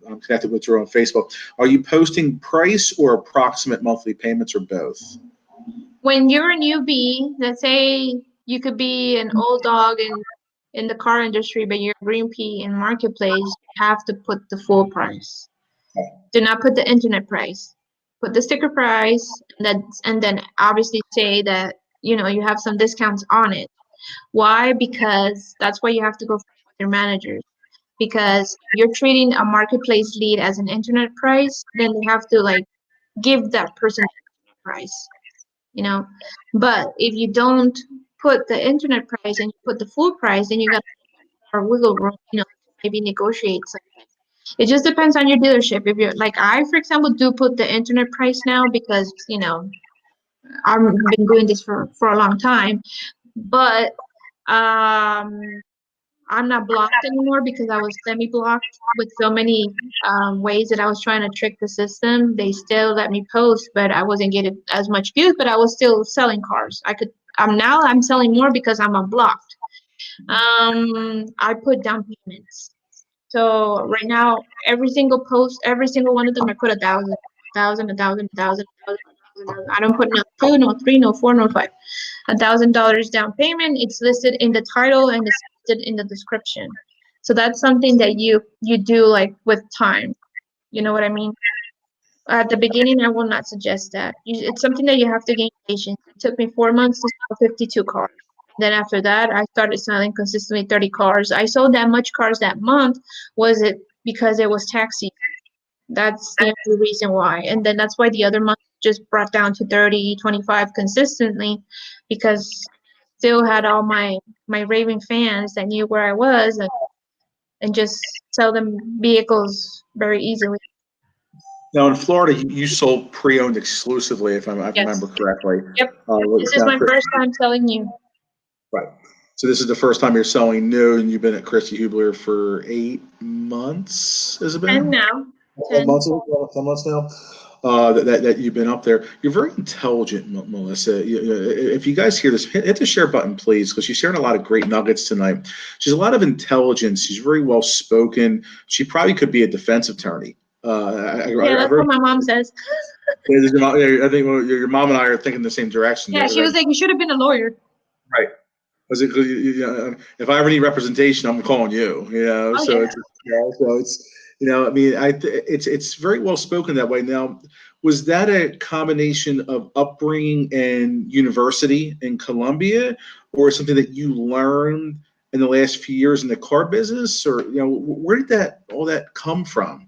I'm connected with Drew on Facebook. Are you posting price or approximate monthly payments, or both? when you're a newbie, let's say you could be an old dog in the car industry, but you're a green pea in marketplace, you have to put the full price. Do not put the internet price. Put the sticker price, and then obviously say that you have some discounts on it. Why? Because that's why you have to go with your managers. Because you're treating a marketplace lead as an internet price, then they have to like give that person the price, you know. But if you don't put the internet price and you put the full price, then you got more wiggle room, to maybe negotiate something. It just depends on your dealership. If you're like I, for example, do put the internet price now because I've been doing this for a long time. But I'm not blocked anymore because I was semi-blocked with so many ways that I was trying to trick the system. They still let me post, but I wasn't getting as much views. But I was still selling cars. I'm selling more because I'm unblocked. I put down payments. So right now, every single post, every single one of them, I put 1,000, 1,000, 1,000, 1,000, 1,000. I don't put no two, no three, no four, no five. $1,000 down payment. It's listed in the title and it's listed in the description. So that's something that you do like with time. You know what I mean? At the beginning, I will not suggest that. It's something that you have to gain patience. It took me 4 months to sell 52 cars. Then after that, I started selling consistently 30 cars. I sold that much cars that month. Was it because it was tax season? That's the only reason why. And then that's why the other month just brought down to 30, 25 consistently because still had all my raving fans that knew where I was and just sell them vehicles very easily. Now, in Florida, you sold pre-owned exclusively, if I Yes. remember correctly. Yep. This is Now, my first time selling new. right. So this is the first time you're selling new, and you've been at Christy Hubler for 8 months. Has it 10 been? now. 10 10. months, 10 months now. That you've been up there. You're very intelligent, Melissa. If you guys hear this, hit the share button, please, because she's sharing a lot of great nuggets tonight. She's a lot of intelligence. She's very well spoken. She probably could be a defense attorney. Yeah, that's what my mom says. I think your mom and I are thinking the same direction. Yeah, she was like, you should have been a lawyer. Right. Because if I ever need representation, I'm calling you. Oh, So yeah. it's I mean, it's very well spoken that way. Now, was that a combination of upbringing and university in Columbia, or something that you learned in the last few years in the car business, or where did that all that come from?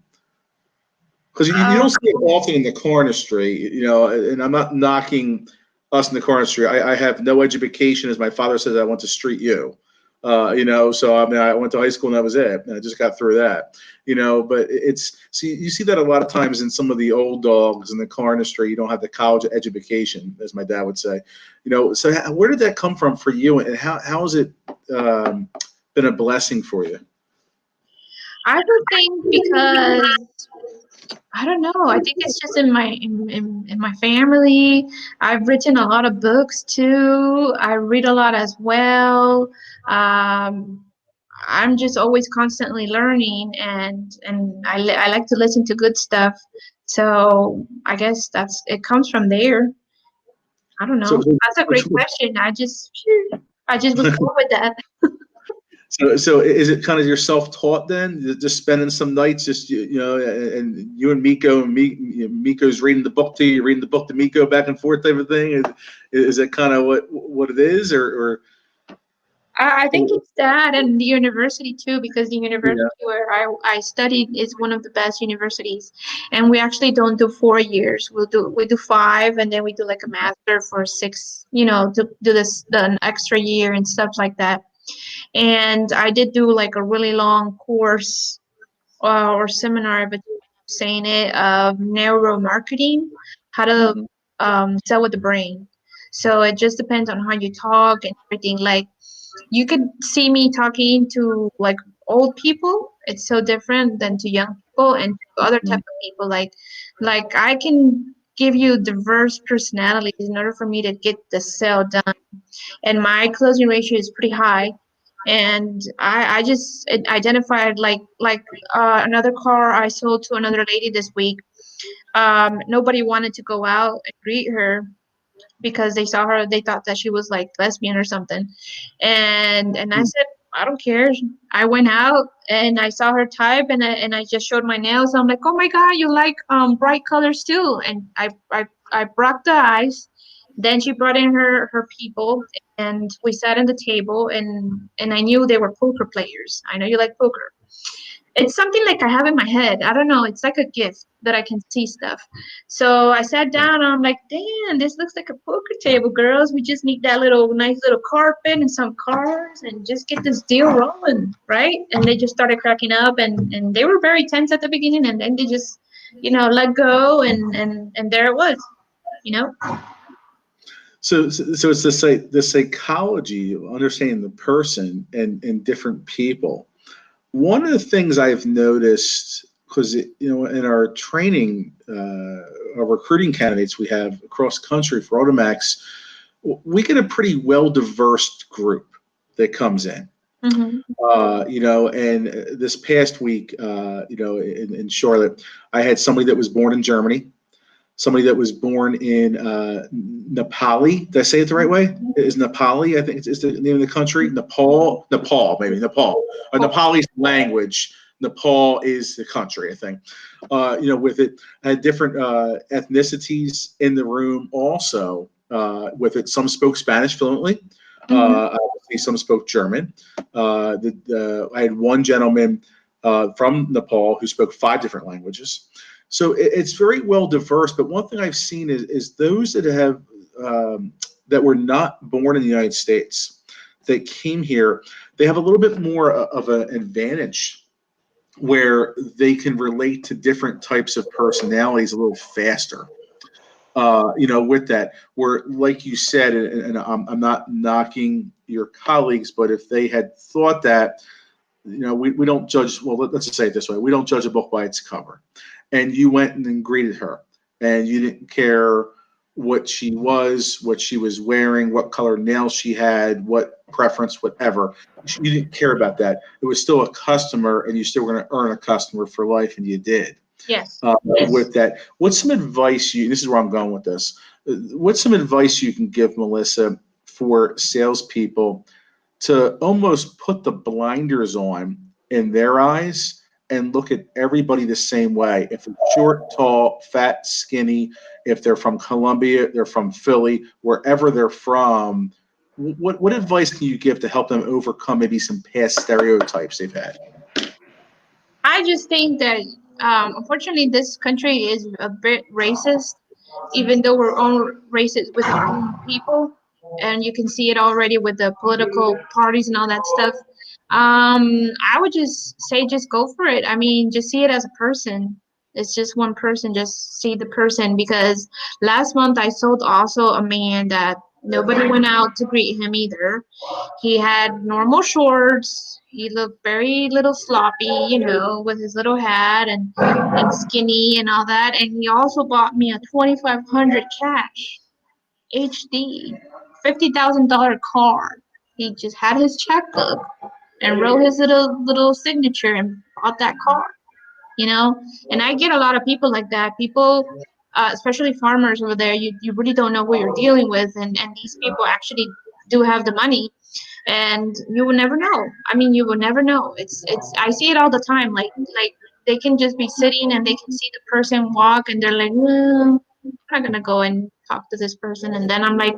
Because you Um, don't see it often in the car industry, and I'm not knocking us in the car industry. I have no education, as my father says. I went to Street U, so I mean, I went to high school and that was it. And I just got through that, but you see that a lot of times in some of the old dogs in the car industry. You don't have the college education, as my dad would say, so where did that come from for you, and how has it been a blessing for you? I would think because I don't know. I think it's just in my family. I've written a lot of books too. I read a lot as well. Um, I'm just always constantly learning, and I like to listen to good stuff. So I guess it comes from there. I don't So, know. That's a great question. I just was born with that. So is it kind of your self-taught then? Just spending some nights, just and you and Miko, and Miko's reading the book to you, reading the book to Miko, back and forth type of thing. Is it kind of what it is, or I think it's that and the university too, because the university Yeah. where I studied is one of the best universities, and we actually don't do 4 years. We do 5, and then we do like a master for 6. To do this an extra year and stuff like that. And I did do like a really long course or seminar, but saying it of neuromarketing, how to Mhm. sell with the brain. So it just depends on how you talk and everything. Like you could see me talking to like old people. It's so different than to young people and to other type of people. Like I can give you diverse personalities in order for me to get the sale done, and my closing ratio is pretty high. And I just identified like another car I sold to another lady this week. Nobody wanted to go out and greet her because they saw her, they thought that she was like lesbian or something. And I said, I don't care. I went out and I saw her type, and I just showed my nails. I'm like, oh my god, you like bright colors too. And I brought the eyes. Then she brought in her people, and we sat at the table, and I knew they were poker players. I know you like poker. It's something like I have in my head. I don't know. It's like a gift that I can see stuff. So I sat down and I'm like, damn, this looks like a poker table, girls. We just need that little nice little carpet and some cards and just get this deal rolling, right? And they just started cracking up, and they were very tense at the beginning, and then they just, let go, and there it was, you know. So it's the psychology of understanding the person and different people. One of the things I've noticed, because in our training, our recruiting candidates we have across country for Automax, we get a pretty well diverse group that comes in. Mm-hmm. And this past week, in Charlotte, I had somebody that was born in Germany, somebody that was born in Nepali. Did I say it the right way? Is Nepali? I think it's the name of the country. Nepal, maybe Nepal. Nepali's language. Nepal is the country, I think. With it, I had different ethnicities in the room also. With it, some spoke Spanish fluently. Mm-hmm. Obviously, some spoke German. I had one gentleman from Nepal who spoke 5 different languages. So it's very well diverse. But one thing I've seen is those that have that were not born in the United States that came here, they have a little bit more of an advantage where they can relate to different types of personalities a little faster. With that, where like you said, and I'm not knocking your colleagues, but if they had thought that, we don't judge. Well, let's just say it this way: we don't judge a book by its cover. And you went and then greeted her, and you didn't care what she was wearing, what color nails she had, what preference, whatever. You didn't care about that. It was still a customer, and you still were going to earn a customer for life, and you did. Yes. With that, what's some advice this is where I'm going with this. What's some advice you can give, Melissa, for salespeople to almost put the blinders on in their eyes and look at everybody the same way? If they're short, tall, fat, skinny, if they're from Columbia, they're from Philly, wherever they're from, what advice can you give to help them overcome maybe some past stereotypes they've had? I just think that unfortunately this country is a bit racist, even though we're all racist with our own people, and you can see it already with the political parties and all that stuff. I would just say just go for it. I mean, just see it as a person. It's just one person. Just see the person, because last month I sold also a man that nobody went out to greet him either. He had normal shorts. He looked very little sloppy, with his little hat and skinny and all that. And he also bought me a 2,500 cash HD $50,000 car. He just had his checkbook and wrote his little signature and bought that car. you know and I get a lot of people like that. People, especially farmers over there, you really don't know what you're dealing with, and these people actually do have the money, and you will never know. I mean, you will never know. It's I see it all the time. Like they can just be sitting and they can see the person walk, and they're like, well, I'm not gonna go and talk to this person. And then I'm like,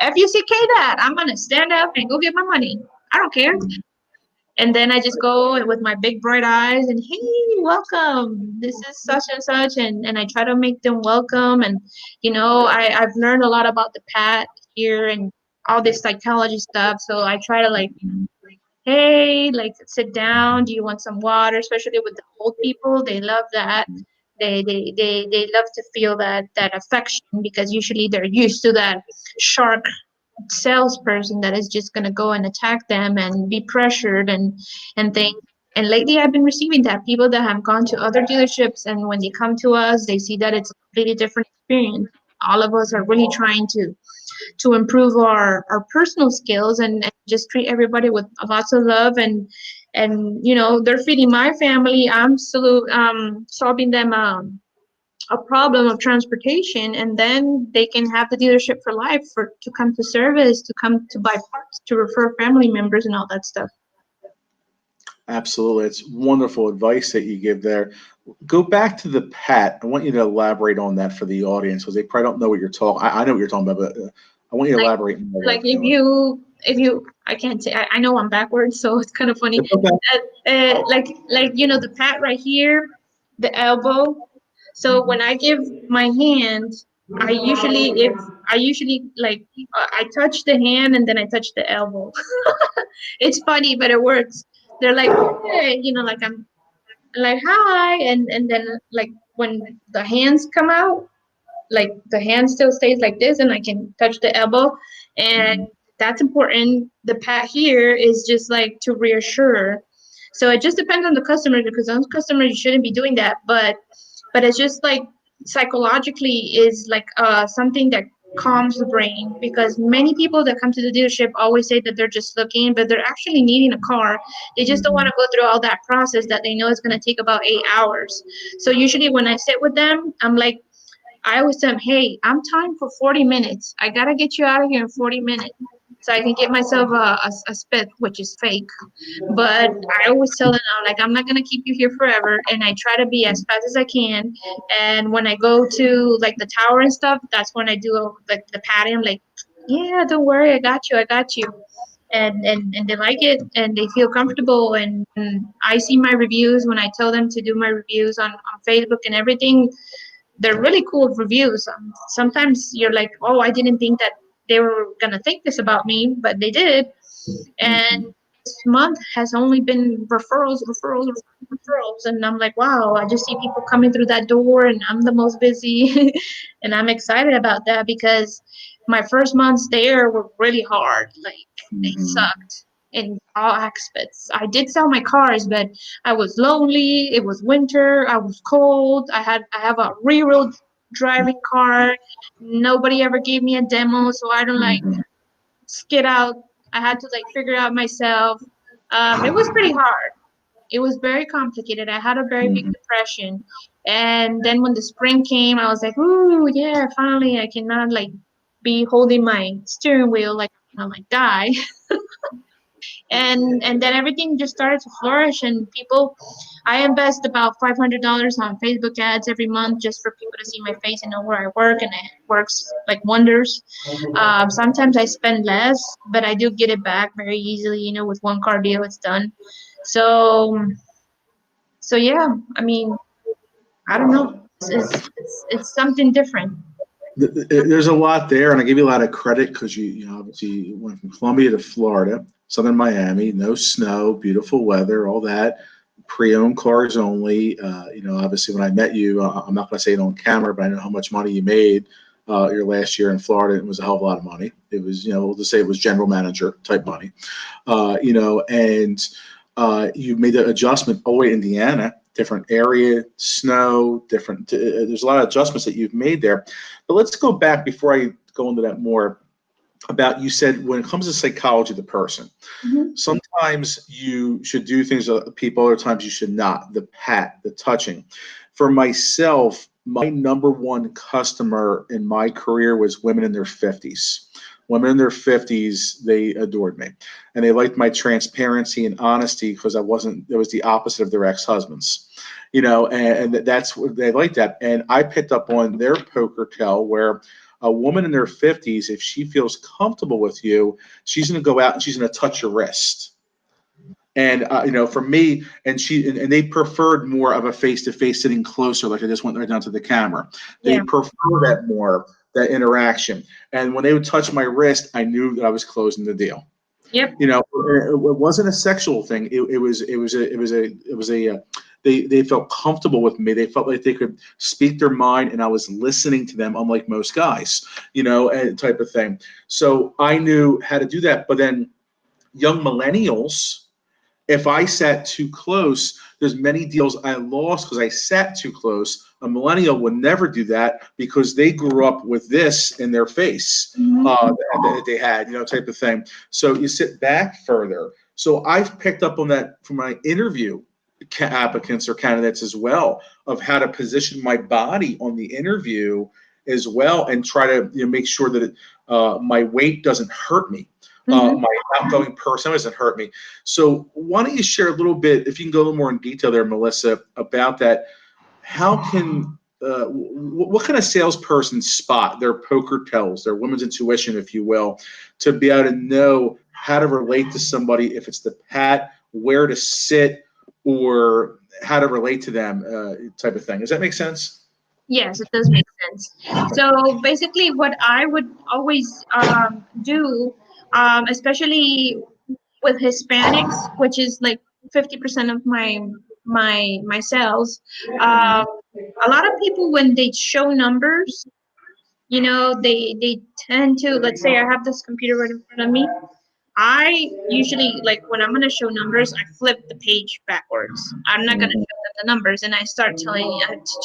FUCK that, I'm gonna stand up and go get my money. I don't care. And then I just go with my big bright eyes and, hey, welcome. This is such and such. And I try to make them welcome. And, I've learned a lot about the PAT here and all this psychology stuff. So I try to like, hey, like sit down. Do you want some water? Especially with the old people, they love that. They love to feel that affection because usually they're used to that shark salesperson that is just going to go and attack them and be pressured and things. And lately I've been receiving that people that have gone to other dealerships, and when they come to us they see that it's a completely different experience. All of us are really trying to improve our personal skills and just treat everybody with lots of love, and they're feeding my family. I'm solving them a problem of transportation, and then they can have the dealership for life, for to come to service, to come to buy parts, to refer family members and all that stuff. Absolutely. It's wonderful advice that you give there. Go back to the PAT. I want you to elaborate on that for the audience because they probably don't know what you're talking. I know what you're talking about, but I want you to like elaborate more like there, if you would. if you I can't say, I know I'm backwards, so it's kind of funny. It's okay. The pat right here, the elbow. So when I give my hand, I usually like I touch the hand and then I touch the elbow. It's funny, but it works. They're like, hey, like I'm like hi, and then like when the hands come out, like the hand still stays like this and I can touch the elbow, and Mhm. that's important. The pat here is just like to reassure. So it just depends on the customer, because some customers you shouldn't be doing that, but it's just like psychologically is like something that calms the brain, because many people that come to the dealership always say that they're just looking, but they're actually needing a car. They just don't want Mhm. to go through all that process that they know is going to take about 8 hours. So usually when I sit with them, I'm like, I always tell them, hey, I'm timed for 40 minutes. I got to get you out of here in 40 minutes so I can get myself a spit, which is fake. But I always tell them, like, I'm not going to keep you here forever. And I try to be as fast as I can. And when I go to, like, the tower and stuff, that's when I do, like, the patting. I'm like, yeah, don't worry. I got you. I got you. And they like it and they feel comfortable. And I see my reviews when I tell them to do my reviews on Facebook and everything. They're really cool reviews. Sometimes you're like, oh, I didn't think that they were gonna think this about me, but they did. And Mhm. this month has only been referrals, and I'm like, wow, I just see people coming through that door, and I'm the most busy, and I'm excited about that because my first months there were really hard. Like they Mhm. sucked in all aspects. I did sell my cars, but I was lonely. It was winter. I was cold. I have a rear-wheel driving car. Nobody ever gave me a demo, so I don't like Mhm. skid out. I had to like figure it out myself. It was pretty hard. It was very complicated. I had a very big Mhm. depression. And then when the spring came, I was like, ooh, yeah, finally I cannot like be holding my steering wheel like I'm gonna like die. And then everything just started to flourish, and people, I invest about $500 on Facebook ads every month just for people to see my face and know where I work, and it works like wonders. Sometimes I spend less, but I do get it back very easily. With one car deal, it's done. So so yeah, I mean, I don't know. It's something different. There's a lot there, and I give you a lot of credit because you obviously went from Columbia to Florida, Southern Miami, no snow, beautiful weather, all that. Pre-owned cars only. Obviously, when I met you, I'm not going to say it on camera, but I know how much money you made your last year in Florida. It was a hell of a lot of money. It was, we'll just say it was general manager type money. And you made the adjustment. Oh, wait, Indiana, different area, snow, different. There's a lot of adjustments that you've made there. But let's go back before I go into that more about, you said when it comes to psychology of the person, Hmm. sometimes you should do things with people, other times you should not. The pat, the touching. For myself, my number one customer in my career was women in their 50s. Women in their 50s, they adored me. And they liked my transparency and honesty because it was the opposite of their ex-husbands. And that's what they liked that. And I picked up on their poker tell where A woman in their 50s, if she feels comfortable with you, she's going to go out and she's going to touch your wrist. And for me, and they preferred more of a face-to-face, sitting closer, like I just went right down to the camera. They Yeah. prefer that more, that interaction. And when they would touch my wrist, I knew that I was closing the deal. Yep. It wasn't a sexual thing. They felt comfortable with me. They felt like they could speak their mind, and I was listening to them, unlike most guys, and type of thing. So I knew how to do that. But then young millennials, if I sat too close, there's many deals I lost because I sat too close. A millennial would never do that because they grew up with this in their face that they had, type of thing. So you sit back further. So I've picked up on that from my interview applicants or candidates as well, of how to position my body on the interview as well, and try to make sure that my weight doesn't hurt me. My outgoing person doesn't hurt me. So why don't you share a little bit, if you can go a little more in detail there, Melissa, about that? How can what kind of salesperson spot their poker tells, their woman's intuition, if you will, to be able to know how to relate to somebody, if it's the pat, where to sit, or how to relate to them, type of thing? Does that make sense? Yes, it does make sense. So basically, what I would always do, especially with Hispanics, which is like 50% of my sales, um, a lot of people when they show numbers, they tend to, let's say I have this computer right in front of me. I usually, like, when I'm gonna show numbers, I flip the page backwards. I'm not gonna show them the numbers, and I start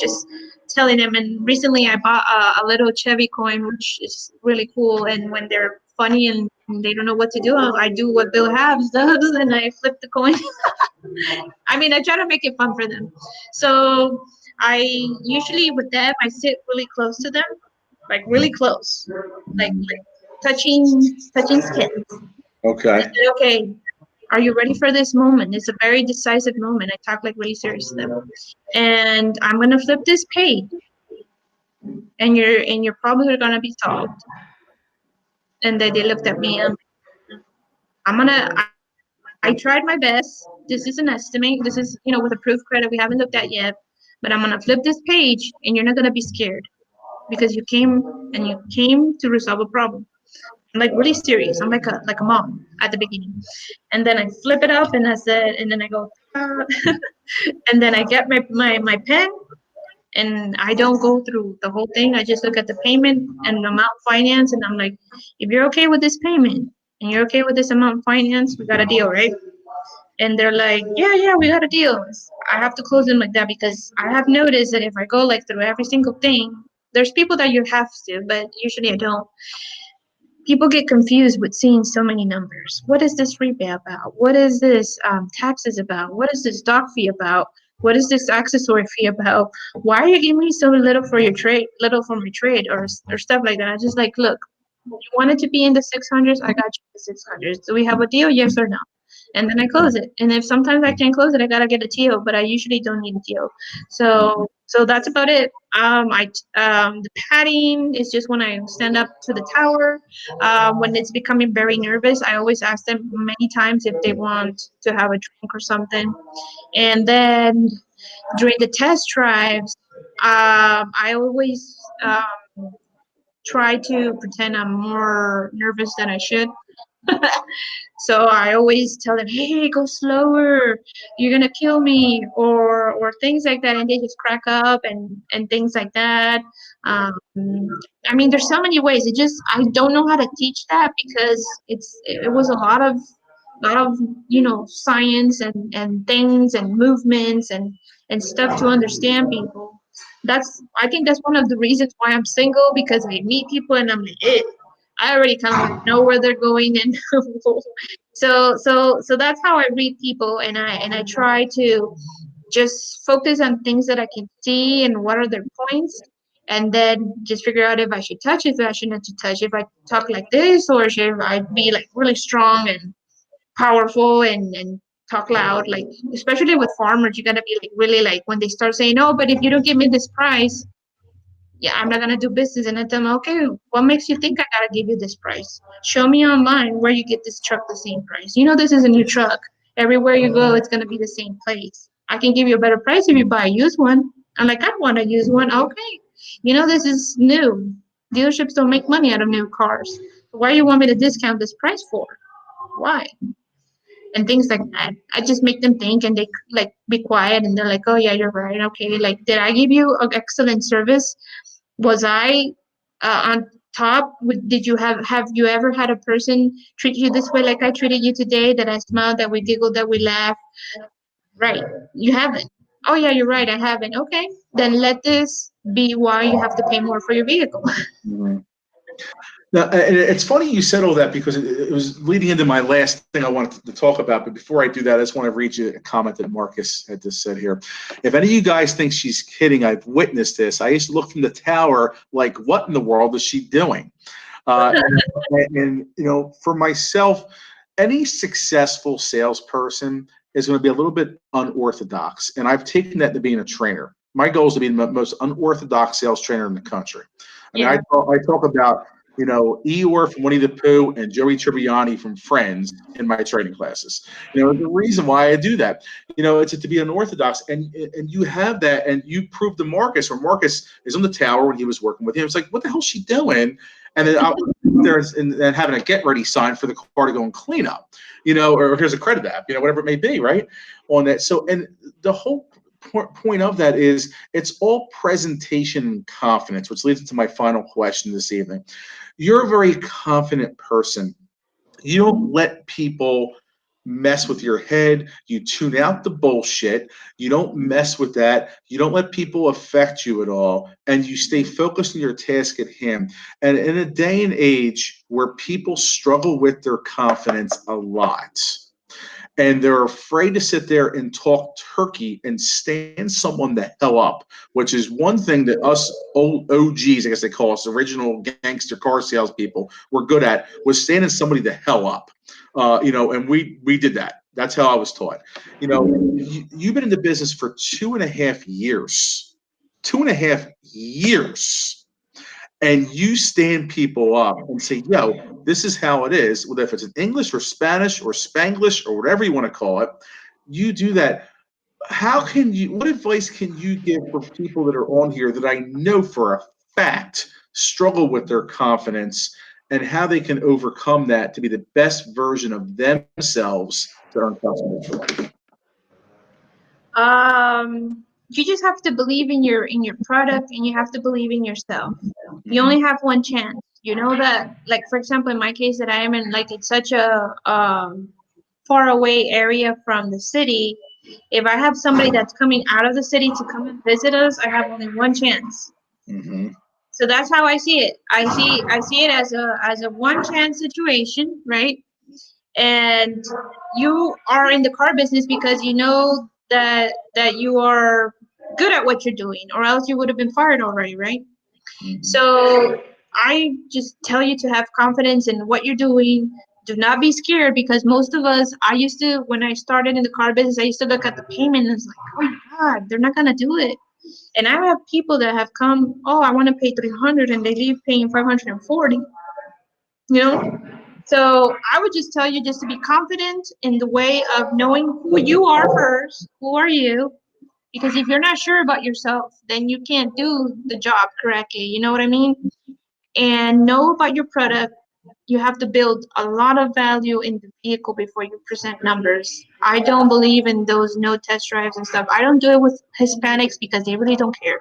just telling them. And recently, I bought a little Chevy coin, which is really cool. And when they're funny and they don't know what to do, I do what Bill Habs does, and I flip the coin. I mean, I try to make it fun for them. So I usually with them, I sit really close to them, like really close, like touching skin. I Okay. said, okay, are you ready for this moment? It's a very decisive moment. I talk like really serious to them. And I'm gonna flip this page, and your problems are gonna be solved. And they looked at me, and I tried my best. This is an estimate. This is, with approved credit we haven't looked at yet. But I'm gonna flip this page, and you're not gonna be scared because you came to resolve a problem. I'm like really serious. I'm like a mom at the beginning. And then I flip it up, and and then I go, "Ah." And then I get my pen, and I don't go through the whole thing. I just look at the payment and amount finance, and I'm like, if you're okay with this payment and you're okay with this amount finance, we got a deal, right? And they're like, yeah, yeah, we got a deal. I have to close them like that because I have noticed that if I go like through every single thing, there's people that you have to, but usually I don't. People get confused with seeing so many numbers. What is this rebate about? What is this taxes about? What is this doc fee about? What is this accessory fee about? Why are you giving me so little for your trade, little for my trade, or stuff like that? I just like, look, you wanted to be in the 600s, I got you the 600s. Do we have a deal? Yes or no? And then I close it. And if sometimes I can't close it, I gotta get a TO, but I usually don't need a TO. So that's about it. The padding is just when I stand up to the tower. When it's becoming very nervous, I always ask them many times if they want to have a drink or something. And then during the test drives, I always try to pretend I'm more nervous than I should. So I always tell them, "Hey, go slower. You're gonna kill me," or things like that, and they just crack up and things like that. Um, I mean, there's so many ways. I don't know how to teach that because it was a lot of science and things and movements and stuff to understand people. I think that's one of the reasons why I'm single, because I meet people and I'm like, I already kind of like know where they're going, and so that's how I read people, and I try to just focus on things that I can see and what are their points, and then just figure out if I should touch, if I shouldn't to touch, if I talk like this, or should I be like really strong and powerful and talk loud, like especially with farmers, you gotta be like really, like when they start saying, "Oh, but if you don't give me this price, Yeah, I'm not gonna do business. And I tell them, okay, what makes you think I gotta give you this price? Show me online where you get this truck the same price. You know this is a new truck. Everywhere you go, it's gonna be the same place. I can give you a better price if you buy a used one. I'm like, I want a used one. Okay. You know this is new. Dealerships don't make money out of new cars. Why do you want me to discount this price for? Why? And things like that. I just make them think, and they like be quiet, and they're like, oh yeah, you're right. Okay, like did I give you an excellent service? Was I on top? Did you have you ever had a person treat you this way like I treated you today? That I smiled, that we giggled, that we laughed. Right, you haven't. Oh yeah, you're right, I haven't. Okay, then let this be why you have to pay more for your vehicle. Mhm. Now, and it's funny you said all that because it was leading into my last thing I wanted to talk about. But before I do that, I just want to read you a comment that Marcus had just said here. If any of you guys think she's kidding, I've witnessed this. I used to look from the tower like, what in the world is she doing? And you know, for myself, any successful salesperson is going to be a little bit unorthodox, and I've taken that to being a trainer. My goal is to be the most unorthodox sales trainer in the country. I mean, Yeah. I talk about, you know, Eeyore from Winnie the Pooh and Joey Tribbiani from Friends in my training classes. You know, the reason why I do that, you know, it's to be unorthodox, and you have that, and you prove to Marcus, or Marcus is on the tower when he was working with him. It's like, what the hell is she doing? And then out there and having a get ready sign for the car to go and clean up, you know, or here's a credit app, you know, whatever it may be, right? On that. So, and the whole point of that is it's all presentation and confidence, which leads into my final question this evening. You're a very confident person. You don't let people mess with your head. You tune out the bullshit. You don't mess with that. You don't let people affect you at all. And you stay focused on your task at hand. And in a day and age where people struggle with their confidence a lot, and they're afraid to sit there and talk turkey and stand someone the hell up, which is one thing that us old OGs, I guess they call us, original gangster car salespeople, were good at, was standing somebody the hell up. You know, and we did that. That's how I was taught. You know, you've been in the business for 2.5 years. 2.5 years, and you stand people up and say, yo, this is how it is, whether if it's in English or Spanish or Spanglish or whatever you want to call it, you do that. How can you, what advice can you give for people that are on here that I know for a fact struggle with their confidence, and how they can overcome that to be the best version of themselves to earn customers for life? You just have to believe in your product, and you have to believe in yourself. You only have one chance. You know that, like for example, in my case that I am in, like it's such a far away area from the city. If I have somebody that's coming out of the city to come and visit us, I have only one chance. Mm-hmm. So that's how I see it. I see it as a one chance situation, right? And you are in the car business because you know that you are good at what you're doing, or else you would have been fired already, right? Mm-hmm. So I just tell you to have confidence in what you're doing. Do not be scared, because most of us, I used to, when I started in the car business, I used to look at the payment and it's like, oh my God, they're not gonna do it. And I have people that have come, oh, I want to pay 300, and they leave paying 540, you know? So I would just tell you just to be confident in the way of knowing who you are first. Who are you? Because if you're not sure about yourself, then you can't do the job correctly. You know what I mean? And know about your product. You have to build a lot of value in the vehicle before you present numbers. I don't believe in those no test drives and stuff. I don't do it with Hispanics because they really don't care.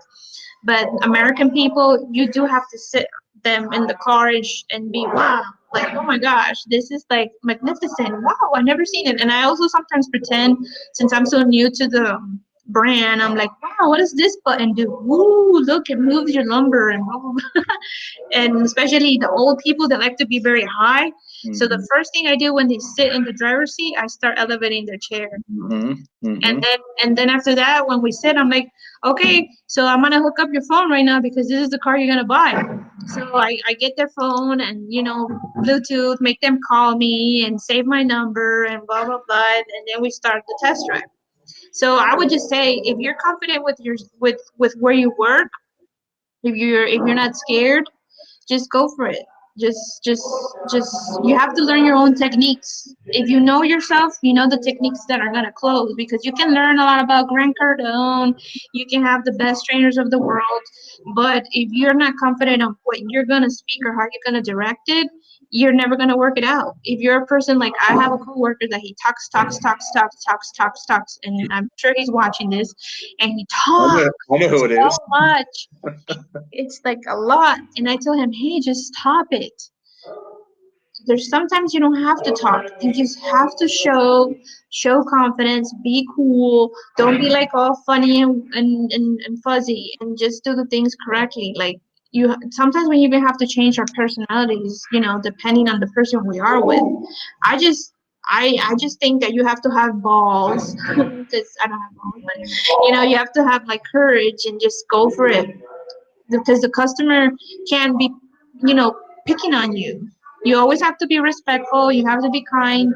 But American people, you do have to sit them in the car and be wow, like oh my gosh, this is like magnificent. Wow, I've never seen it. And I also sometimes pretend, since I'm so new to the brand, I'm like, wow, what does this button do? Woo, look, it moves your lumbar and blah, blah, blah. And especially the old people that like to be very high. So the Mm-hmm. first thing I do when they sit in the driver's seat, I start elevating their chair. Mm-hmm. And Mm-hmm. then after that, when we sit, I'm like, okay, so I'm gonna hook up your phone right now because this is the car you're gonna buy. So I get their phone and Bluetooth, make them call me and save my number and blah blah blah, and then we start the test drive. So I would just say, if you're confident with your with where you work, If you're not scared, just go for it. Just you have to learn your own techniques. If you know yourself, you know the techniques that are gonna close, because you can learn a lot about Grant Cardone, you can have the best trainers of the world, but if you're not confident on what you're gonna speak or how you're gonna direct it, you're never gonna work it out. If you're a person like I have a coworker that he talks, and I'm sure he's watching this, and he talks I know who it so is. much, it's like a lot, and I tell him, hey, just stop it. There's sometimes you don't have to talk, you just have to show confidence, be cool, don't be like all funny and fuzzy, and just do the things correctly. Like, you sometimes we even have to change our personalities, depending on the person we are with. I just think that you have to have balls because I don't have balls, but you have to have like courage and just go for it, because the customer can be, you know, picking on you. You always have to be respectful. You have to be kind,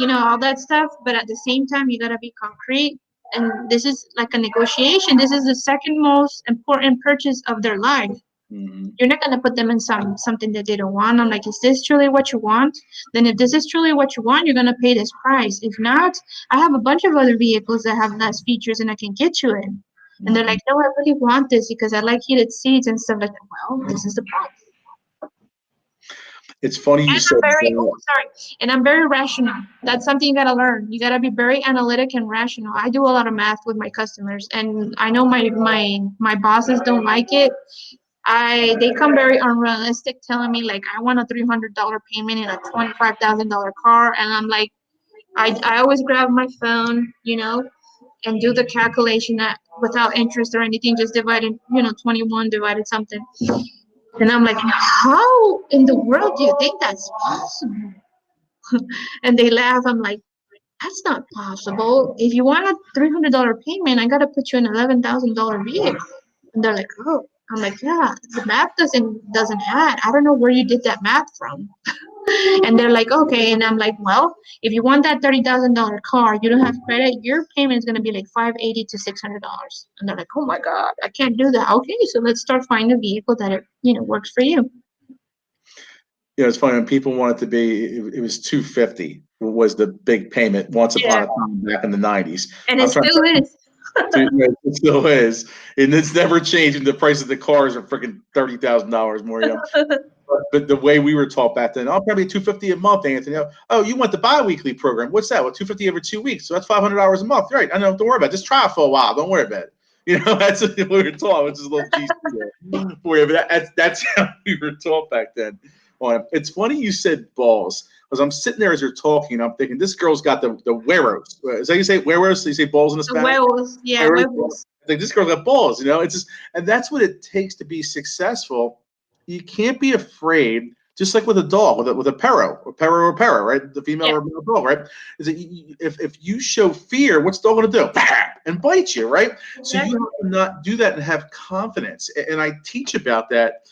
all that stuff. But at the same time, you gotta be concrete. And this is like a negotiation. This is the second most important purchase of their life. Mhm. You're not gonna put them in something that they don't want. I'm like, is this truly what you want? Then if this is truly what you want, you're gonna pay this price. If not, I have a bunch of other vehicles that have less features and I can get you in. And they're like, Mhm. no, I really want this because I like heated seats and stuff like that. Well, this is the price. It's funny you And said I'm very, oh, that. sorry. And I'm very rational. That's something you gotta learn. You gotta be very analytic and rational. I do a lot of math with my customers, and I know my bosses don't like it. They come very unrealistic, telling me like I want a $300 payment in a $25,000 car, and I'm like, I always grab my phone, and do the calculation that without interest or anything, just divided, 21 divided something, and I'm like, how in the world do you think that's possible? And they laugh. I'm like, that's not possible. If you want a $300 payment, I gotta put you in $11,000 vehicle. And they're like, oh. I'm like, yeah, the math doesn't add. I don't know where you did that math from. And they're like, okay. And I'm like, well, if you want that $30,000 car, you don't have credit, your payment is gonna be like $580 to $600. And they're like, oh my God, I can't do that. Okay, so let's start finding a vehicle that works for you. It's funny when people want it to be. It was 250 was the big payment once upon Yeah, a time back in the 90s. and it I'm trying still is. it still is, and it's never changed. And the price of the cars are freaking $30,000 more. But the way we were taught back then, oh, probably 250 a month, Anthony. Oh, you want the bi-weekly program? What's that? Well, 250 every 2 weeks, so that's $500 a month, right? I know. Don't worry about it. Just try it for a while. Don't worry about it. That's what we were taught, which is a little GC there for you. But that's how we were taught back then. It's funny you said balls, because I'm sitting there as you're talking, and I'm thinking this girl's got the huevos. Is that how you say huevos? Do you say balls in The Spanish? huevos, yeah, Huevos? huevos. Like this girl got balls. It's just, and that's what it takes to be successful. You can't be afraid. Just like with a dog, with a perro, right? The female Yeah, or male dog, right? Is that if you show fear, what's the dog going to do? And bite you, right? So you exactly. have to not do that and have confidence. And I teach about that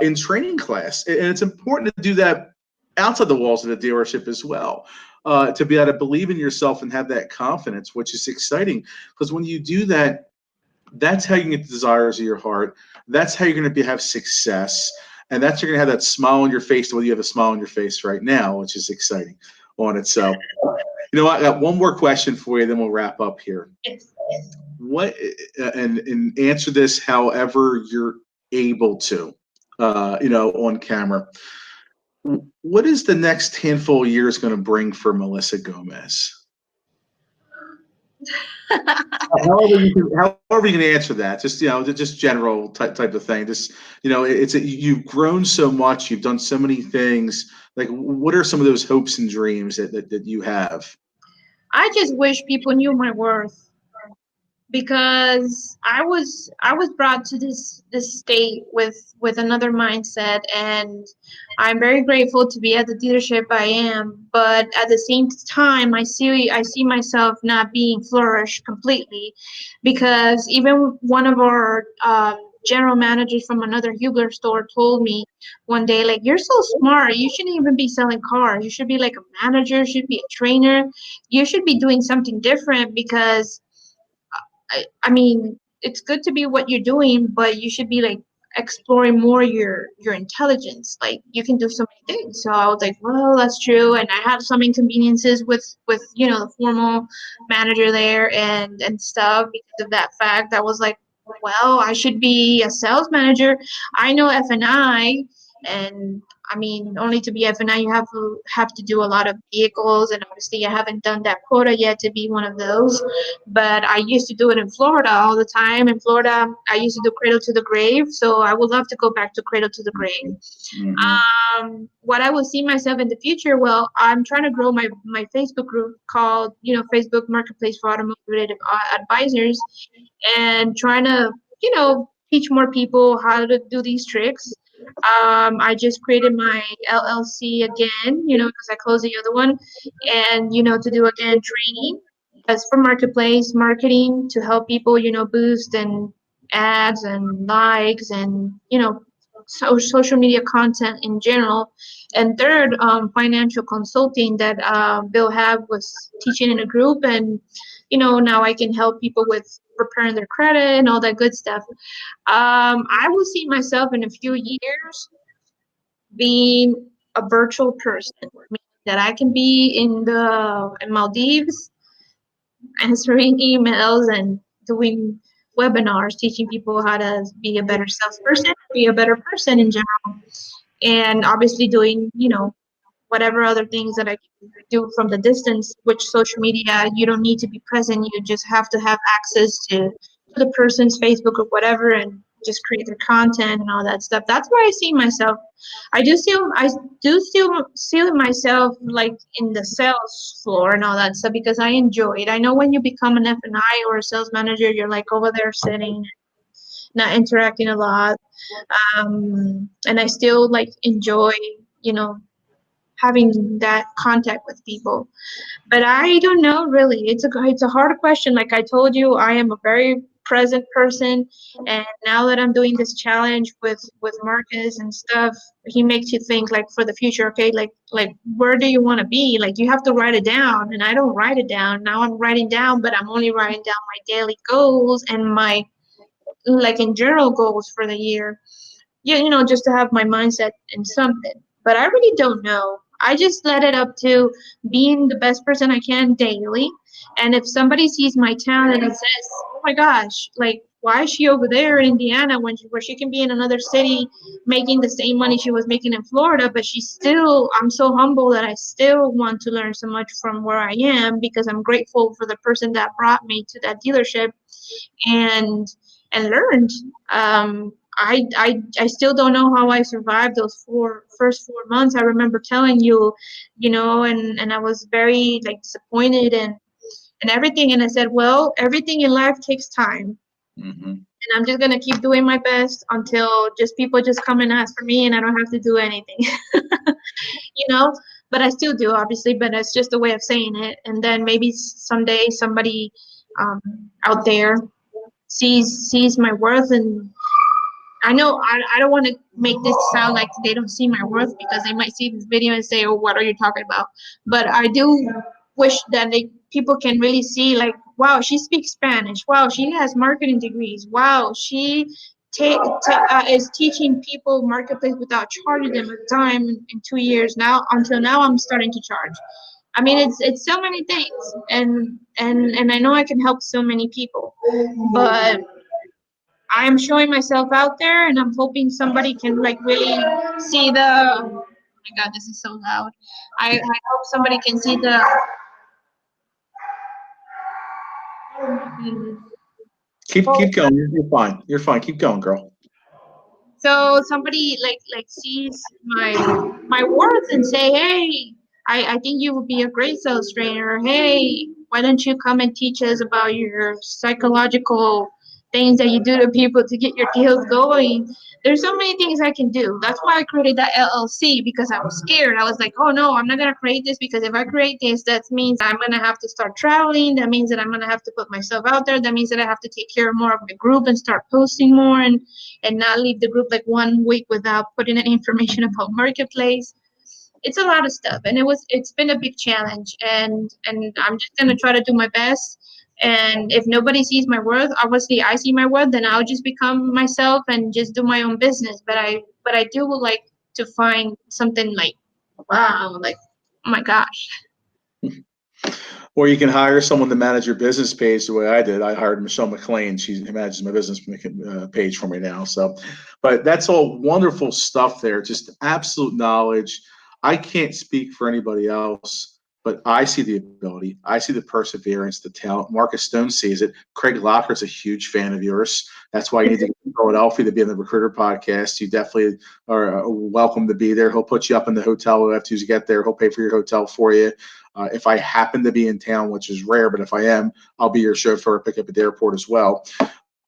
in training class, and it's important to do that outside the walls of the dealership as well. To be able to believe in yourself and have that confidence, which is exciting, because when you do that, that's how you can get the desires of your heart. That's how you're going to have success, and that's you're going to have that smile on your face. The way you have a smile on your face right now, which is exciting on itself. I got one more question for you, then we'll wrap up here. Yes. What and answer this however you're able to, on camera. What is the next handful of years going to bring for Melissa Gomez? However you can answer that, just general type of thing. Just you've grown so much, you've done so many things. Like, what are some of those hopes and dreams that you have? I just wish people knew my worth, because I was brought to this state with another mindset, and I'm very grateful to be at the dealership I am, but at the same time I see myself not being flourished completely, because even one of our general managers from another Hubler store told me one day, like, you're so smart, you shouldn't even be selling cars, you should be like a manager, you should be a trainer, you should be doing something different, because I mean, it's good to be what you're doing, but you should be like exploring more your intelligence. Like you can do so many things. So I was like, well, that's true. And I had some inconveniences with the formal manager there and stuff because of that fact. I was like, well, I should be a sales manager. I know F&I, and I mean, only to be F&I, you have to do a lot of vehicles, and obviously, I haven't done that quota yet to be one of those. But I used to do it in Florida all the time. In Florida, I used to do cradle to the grave, so I would love to go back to cradle to the grave. Mm-hmm. What I will see myself in the future, well, I'm trying to grow my Facebook group called, Facebook Marketplace for Automotive Advisors, and trying to, teach more people how to do these tricks. I just created my LLC again, because I closed the other one, and, to do again training as for marketplace marketing to help people, boost and ads and likes and, social media content in general. And third, financial consulting that Bill Hab was teaching in a group, and now I can help people with preparing their credit and all that good stuff. I will see myself in a few years being a virtual person, meaning that I can be in Maldives answering emails and doing webinars, teaching people how to be a better salesperson, be a better person in general, and obviously doing, whatever other things that I can do from the distance, which social media, you don't need to be present. You just have to have access to the person's Facebook or whatever and just create their content and all that stuff. That's where I see myself. I do still see myself like in the sales floor and all that stuff because I enjoy it. I know when you become an F&I or a sales manager, you're like over there sitting, not interacting a lot. And I still like enjoy, you know, having that contact with people. But I don't know really. It's a hard question. Like I told you, I am a very present person, and now that I'm doing this challenge with Marcus and stuff, he makes you think like for the future. Okay, like where do you want to be? Like you have to write it down, and I don't write it down. Now I'm writing down, but I'm only writing down my daily goals and my like in general goals for the year. Yeah, just to have my mindset in something. But I really don't know. I just let it up to being the best person I can daily. And if somebody sees my talent and says, "Oh my gosh, like why is she over there in Indiana where she can be in another city making the same money she was making in Florida, but I'm so humble that I still want to learn so much from where I am because I'm grateful for the person that brought me to that dealership and learned. I still don't know how I survived those first 4 months. I remember telling you, and I was very like disappointed and everything. And I said, well, everything in life takes time. Mm-hmm. And I'm just gonna keep doing my best until just people just come and ask for me and I don't have to do anything. you know. But I still do, obviously, but it's just a way of saying it. And then maybe someday somebody out there sees my worth, and I know I don't want to make this sound like they don't see my worth because they might see this video and say, "Oh, what are you talking about?" But I do wish that people can really see, like, wow, she speaks Spanish. Wow, she has marketing degrees. Wow, she is teaching people marketplace without charging them a dime in 2 years now. Until now, I'm starting to charge. I mean, it's so many things, and I know I can help so many people, but I am showing myself out there, and I'm hoping somebody can like really see the. Oh my God, this is so loud. I hope somebody can see the. Keep going. You're fine. You're fine. Keep going, girl. So somebody like sees my worth and say, hey, I think you would be a great sales trainer. Hey, why don't you come and teach us about your psychological things that you do to people to get your deals going? There's so many things I can do. That's why I created that LLC because I was scared. I was like, oh no, I'm not gonna create this because if I create this, that means I'm gonna have to start traveling. That means that I'm gonna have to put myself out there. That means that I have to take care more of the group and start posting more and not leave the group like 1 week without putting any information about marketplace. It's a lot of stuff, and it's been a big challenge, and I'm just gonna try to do my best And if nobody sees my worth, obviously I see my worth, then I'll just become myself and just do my own business. But I do like to find something like, wow, like, oh my gosh. Or you can hire someone to manage your business page the way I did. I hired Michelle McLean. She manages my business page for me now. So, but that's all wonderful stuff there. Just absolute knowledge. I can't speak for anybody else, but I see the ability. I see the perseverance, the talent. Marcus Stone sees it. Craig Locker's a huge fan of yours. That's why you need to get to Philadelphia to be on the Recruiter podcast. You definitely are welcome to be there. He'll put you up in the hotel after you get there. He'll pay for your hotel for you. If I happen to be in town, which is rare, but if I am, I'll be your chauffeur, pick up at the airport as well.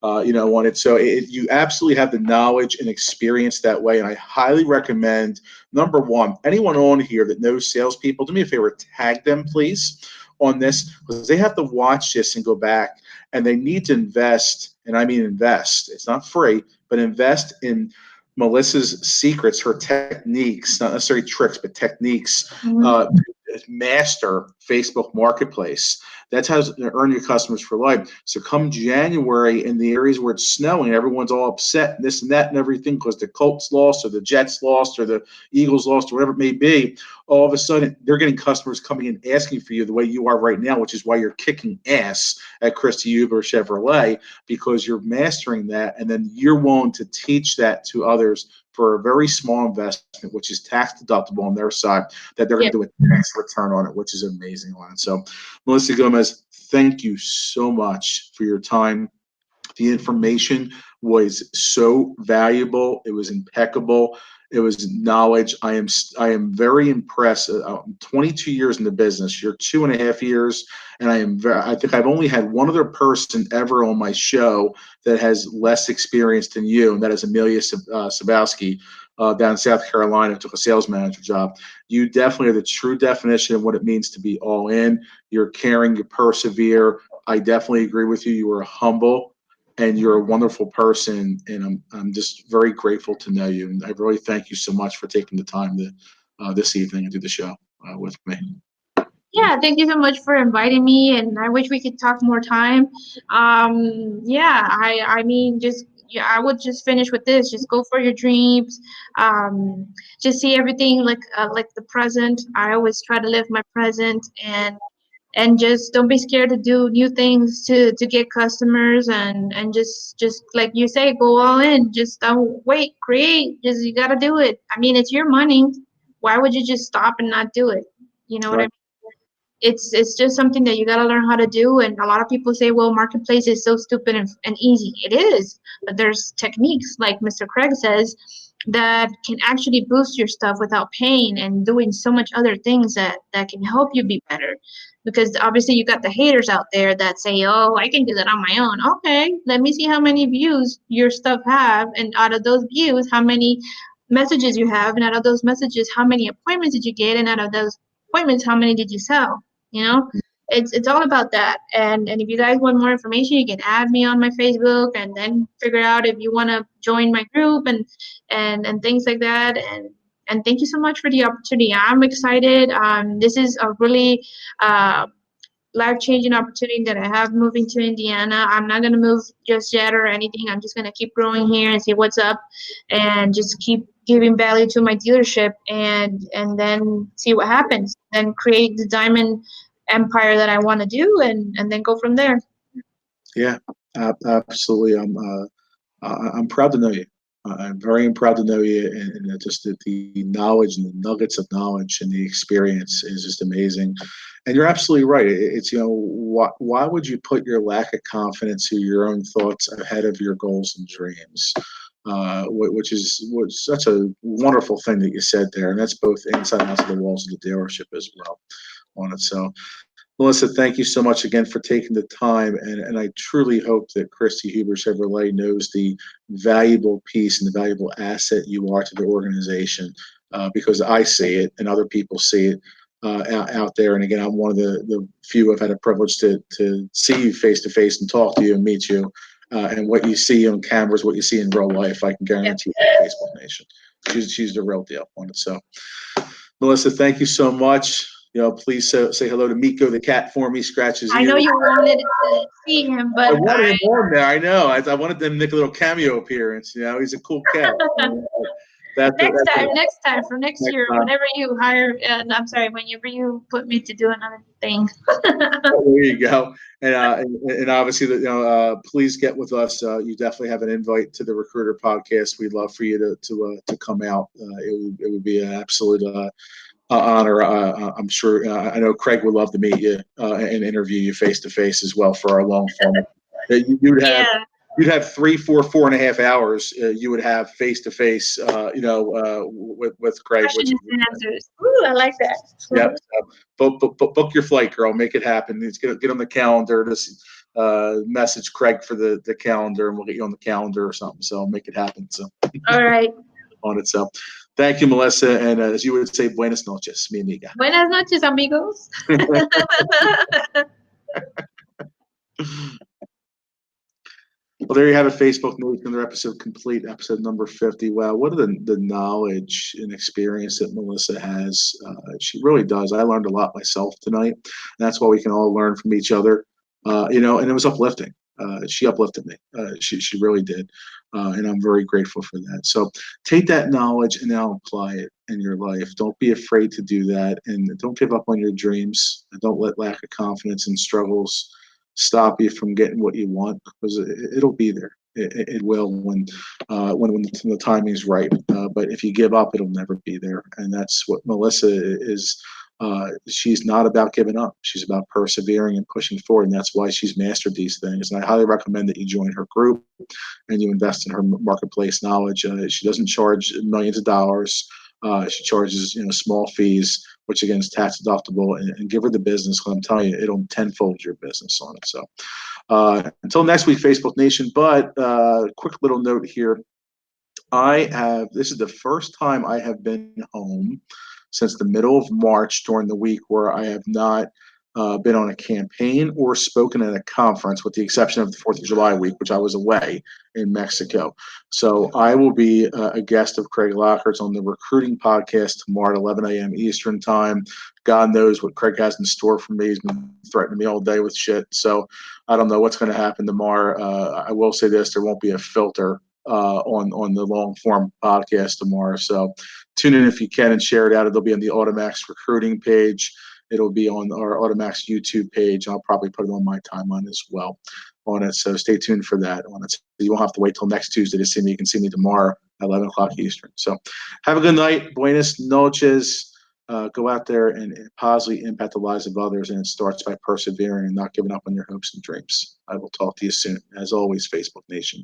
You absolutely have the knowledge and experience that way. And I highly recommend, number one, anyone on here that knows salespeople, do me a favor, tag them, please, on this, because they have to watch this and go back, and they need to invest. And I mean invest. It's not free, but invest in Melissa's secrets, her techniques, not necessarily tricks, but techniques. Mhm. Master Facebook Marketplace. That's how to earn your customers for life. So come January, in the areas where it's snowing, everyone's all upset, and this and that and everything, because the Colts lost or the Jets lost or the Eagles lost or whatever it may be. All of a sudden, they're getting customers coming in asking for you the way you are right now, which is why you're kicking ass at Christy Uber Chevrolet, because you're mastering that, and then you're willing to teach that to others for a very small investment, which is tax deductible on their side, that they're going Yeah. to do a tax return on it, which is amazing on it. So, Melissa Gomez, thank you so much for your time. The information was so valuable. It was impeccable. It was knowledge. I am very impressed. I'm 22 years in the business. You're 2.5 years, and I think I've only had one other person ever on my show that has less experience than you, and that is Amelia Sabowski, down in South Carolina, who took a sales manager job. You definitely are the true definition of what it means to be all in. You're caring, you persevere. I definitely agree with you. You are humble, and you're a wonderful person, and I'm just very grateful to know you. And I really thank you so much for taking the time to this evening and do the show with me. Yeah, thank you so much for inviting me, and I wish we could talk more time. Yeah, I mean, just yeah, I would just finish with this. Just go for your dreams. Just see everything like the present. I always try to live my present, and just don't be scared to do new things to get customers, and just like you say, go all in. Just don't wait, create. Just you gotta do it. I mean, it's your money. Why would you just stop and not do it? You know what I Right. mean? It's just something that you got to learn how to do. And a lot of people say, well, marketplace is so stupid and easy. It is, but there's techniques, like Mr. Craig says, that can actually boost your stuff without paying, and doing so much other things that can help you be better. Because obviously you got the haters out there that say, oh, I can do that on my own. Okay, let me see how many views your stuff have, and out of those views, how many messages you have, and out of those messages, how many appointments did you get, and out of those appointments, how many did you sell? You know, it's all about that. And if you guys want more information, you can add me on my Facebook, and then figure out if you want to join my group, and things like that. And thank you so much for the opportunity. I'm excited. This is a really uh, life-changing opportunity that I have moving to Indiana. I'm not gonna move just yet or anything. I'm just gonna keep growing here and see what's up, and just keep giving value to my dealership, and then see what happens. Then create the diamond empire that I want to do, and then go from there. Yeah, absolutely. I'm proud to know you. I'm very proud to know you, and just the knowledge and the nuggets of knowledge and the experience is just amazing. And you're absolutely right. It's, why would you put your lack of confidence or your own thoughts ahead of your goals and dreams? Which is such a wonderful thing that you said there, and that's both inside and outside the walls of the dealership as well on it. So, Melissa, thank you so much again for taking the time, and I truly hope that Christy Huber Chevrolet knows the valuable piece and the valuable asset you are to the organization, because I see it and other people see it out there. And again, I'm one of the few I've had a privilege to see you face to face and talk to you and meet you. And what you see on camera is what you see in real life. I can Yeah. guarantee you, Facebook Nation. She's the real deal on it. So, Melissa, thank you so much. please say hello to Miko the cat for me. Scratch his I ear. know you wanted to see him, I but wanted him on there. I know. I wanted them to make a little cameo appearance. He's a cool cat. next time for next Next year, time. whenever you hire, I'm sorry, whenever you put me to do another thing. There you go. And obviously, please get with us. You definitely have an invite to the Recruiter podcast. We'd love for you to come out. It would be an absolute honor. I'm sure. I know Craig would love to meet you and interview you face to face as well for our long form. You would have. Yeah. You'd have 3, 4, 4.5 hours. You would have face to face. With Craig. Questions and answers. Ooh, I like that. Yep. Book your flight, girl. Make it happen. Get on the calendar. Just message Craig for the calendar, and we'll get you on the calendar or something. So make it happen. So All right. on it. So thank you, Melissa. And as you would say, buenas noches, mi amiga. Buenas noches, amigos. Well, there you have it, Facebook News, another episode complete, episode number 50. Wow, what are the knowledge and experience that Melissa has? She really does. I learned a lot myself tonight, and that's why we can all learn from each other. And it was uplifting. She uplifted me. She really did, and I'm very grateful for that. So take that knowledge and now apply it in your life. Don't be afraid to do that, and don't give up on your dreams. And don't let lack of confidence and struggles stop you from getting what you want, because it'll be there. It will when the timing is right. But if you give up, it'll never be there. And that's what Melissa is. She's not about giving up. She's about persevering and pushing forward, and that's why she's mastered these things. And I highly recommend that you join her group and you invest in her marketplace knowledge. She doesn't charge millions of dollars. She charges small fees, which again is tax deductible, and give her the business. Because I'm telling you, it'll tenfold your business on it. So until next week, Facebook Nation. But quick little note here: this is the first time I have been home since the middle of March during the week where I have not been on a campaign or spoken at a conference, with the exception of the 4th of July week, which I was away in Mexico. So I will be a guest of Craig Lockhart's on the recruiting podcast tomorrow at 11 a.m. Eastern time. God knows what Craig has in store for me. He's been threatening me all day with shit. So I don't know what's going to happen tomorrow. I will say this: there won't be a filter on the long form podcast tomorrow. So tune in if you can and share it out. It'll be on the AutoMax Recruiting page. It'll be on our AutoMax YouTube page. I'll probably put it on my timeline as well on it. So stay tuned for that on it. So you won't have to wait till next Tuesday to see me. You can see me tomorrow at 11 o'clock Eastern. So have a good night. Buenas noches. Go out there and positively impact the lives of others. And it starts by persevering and not giving up on your hopes and dreams. I will talk to you soon. As always, Facebook Nation.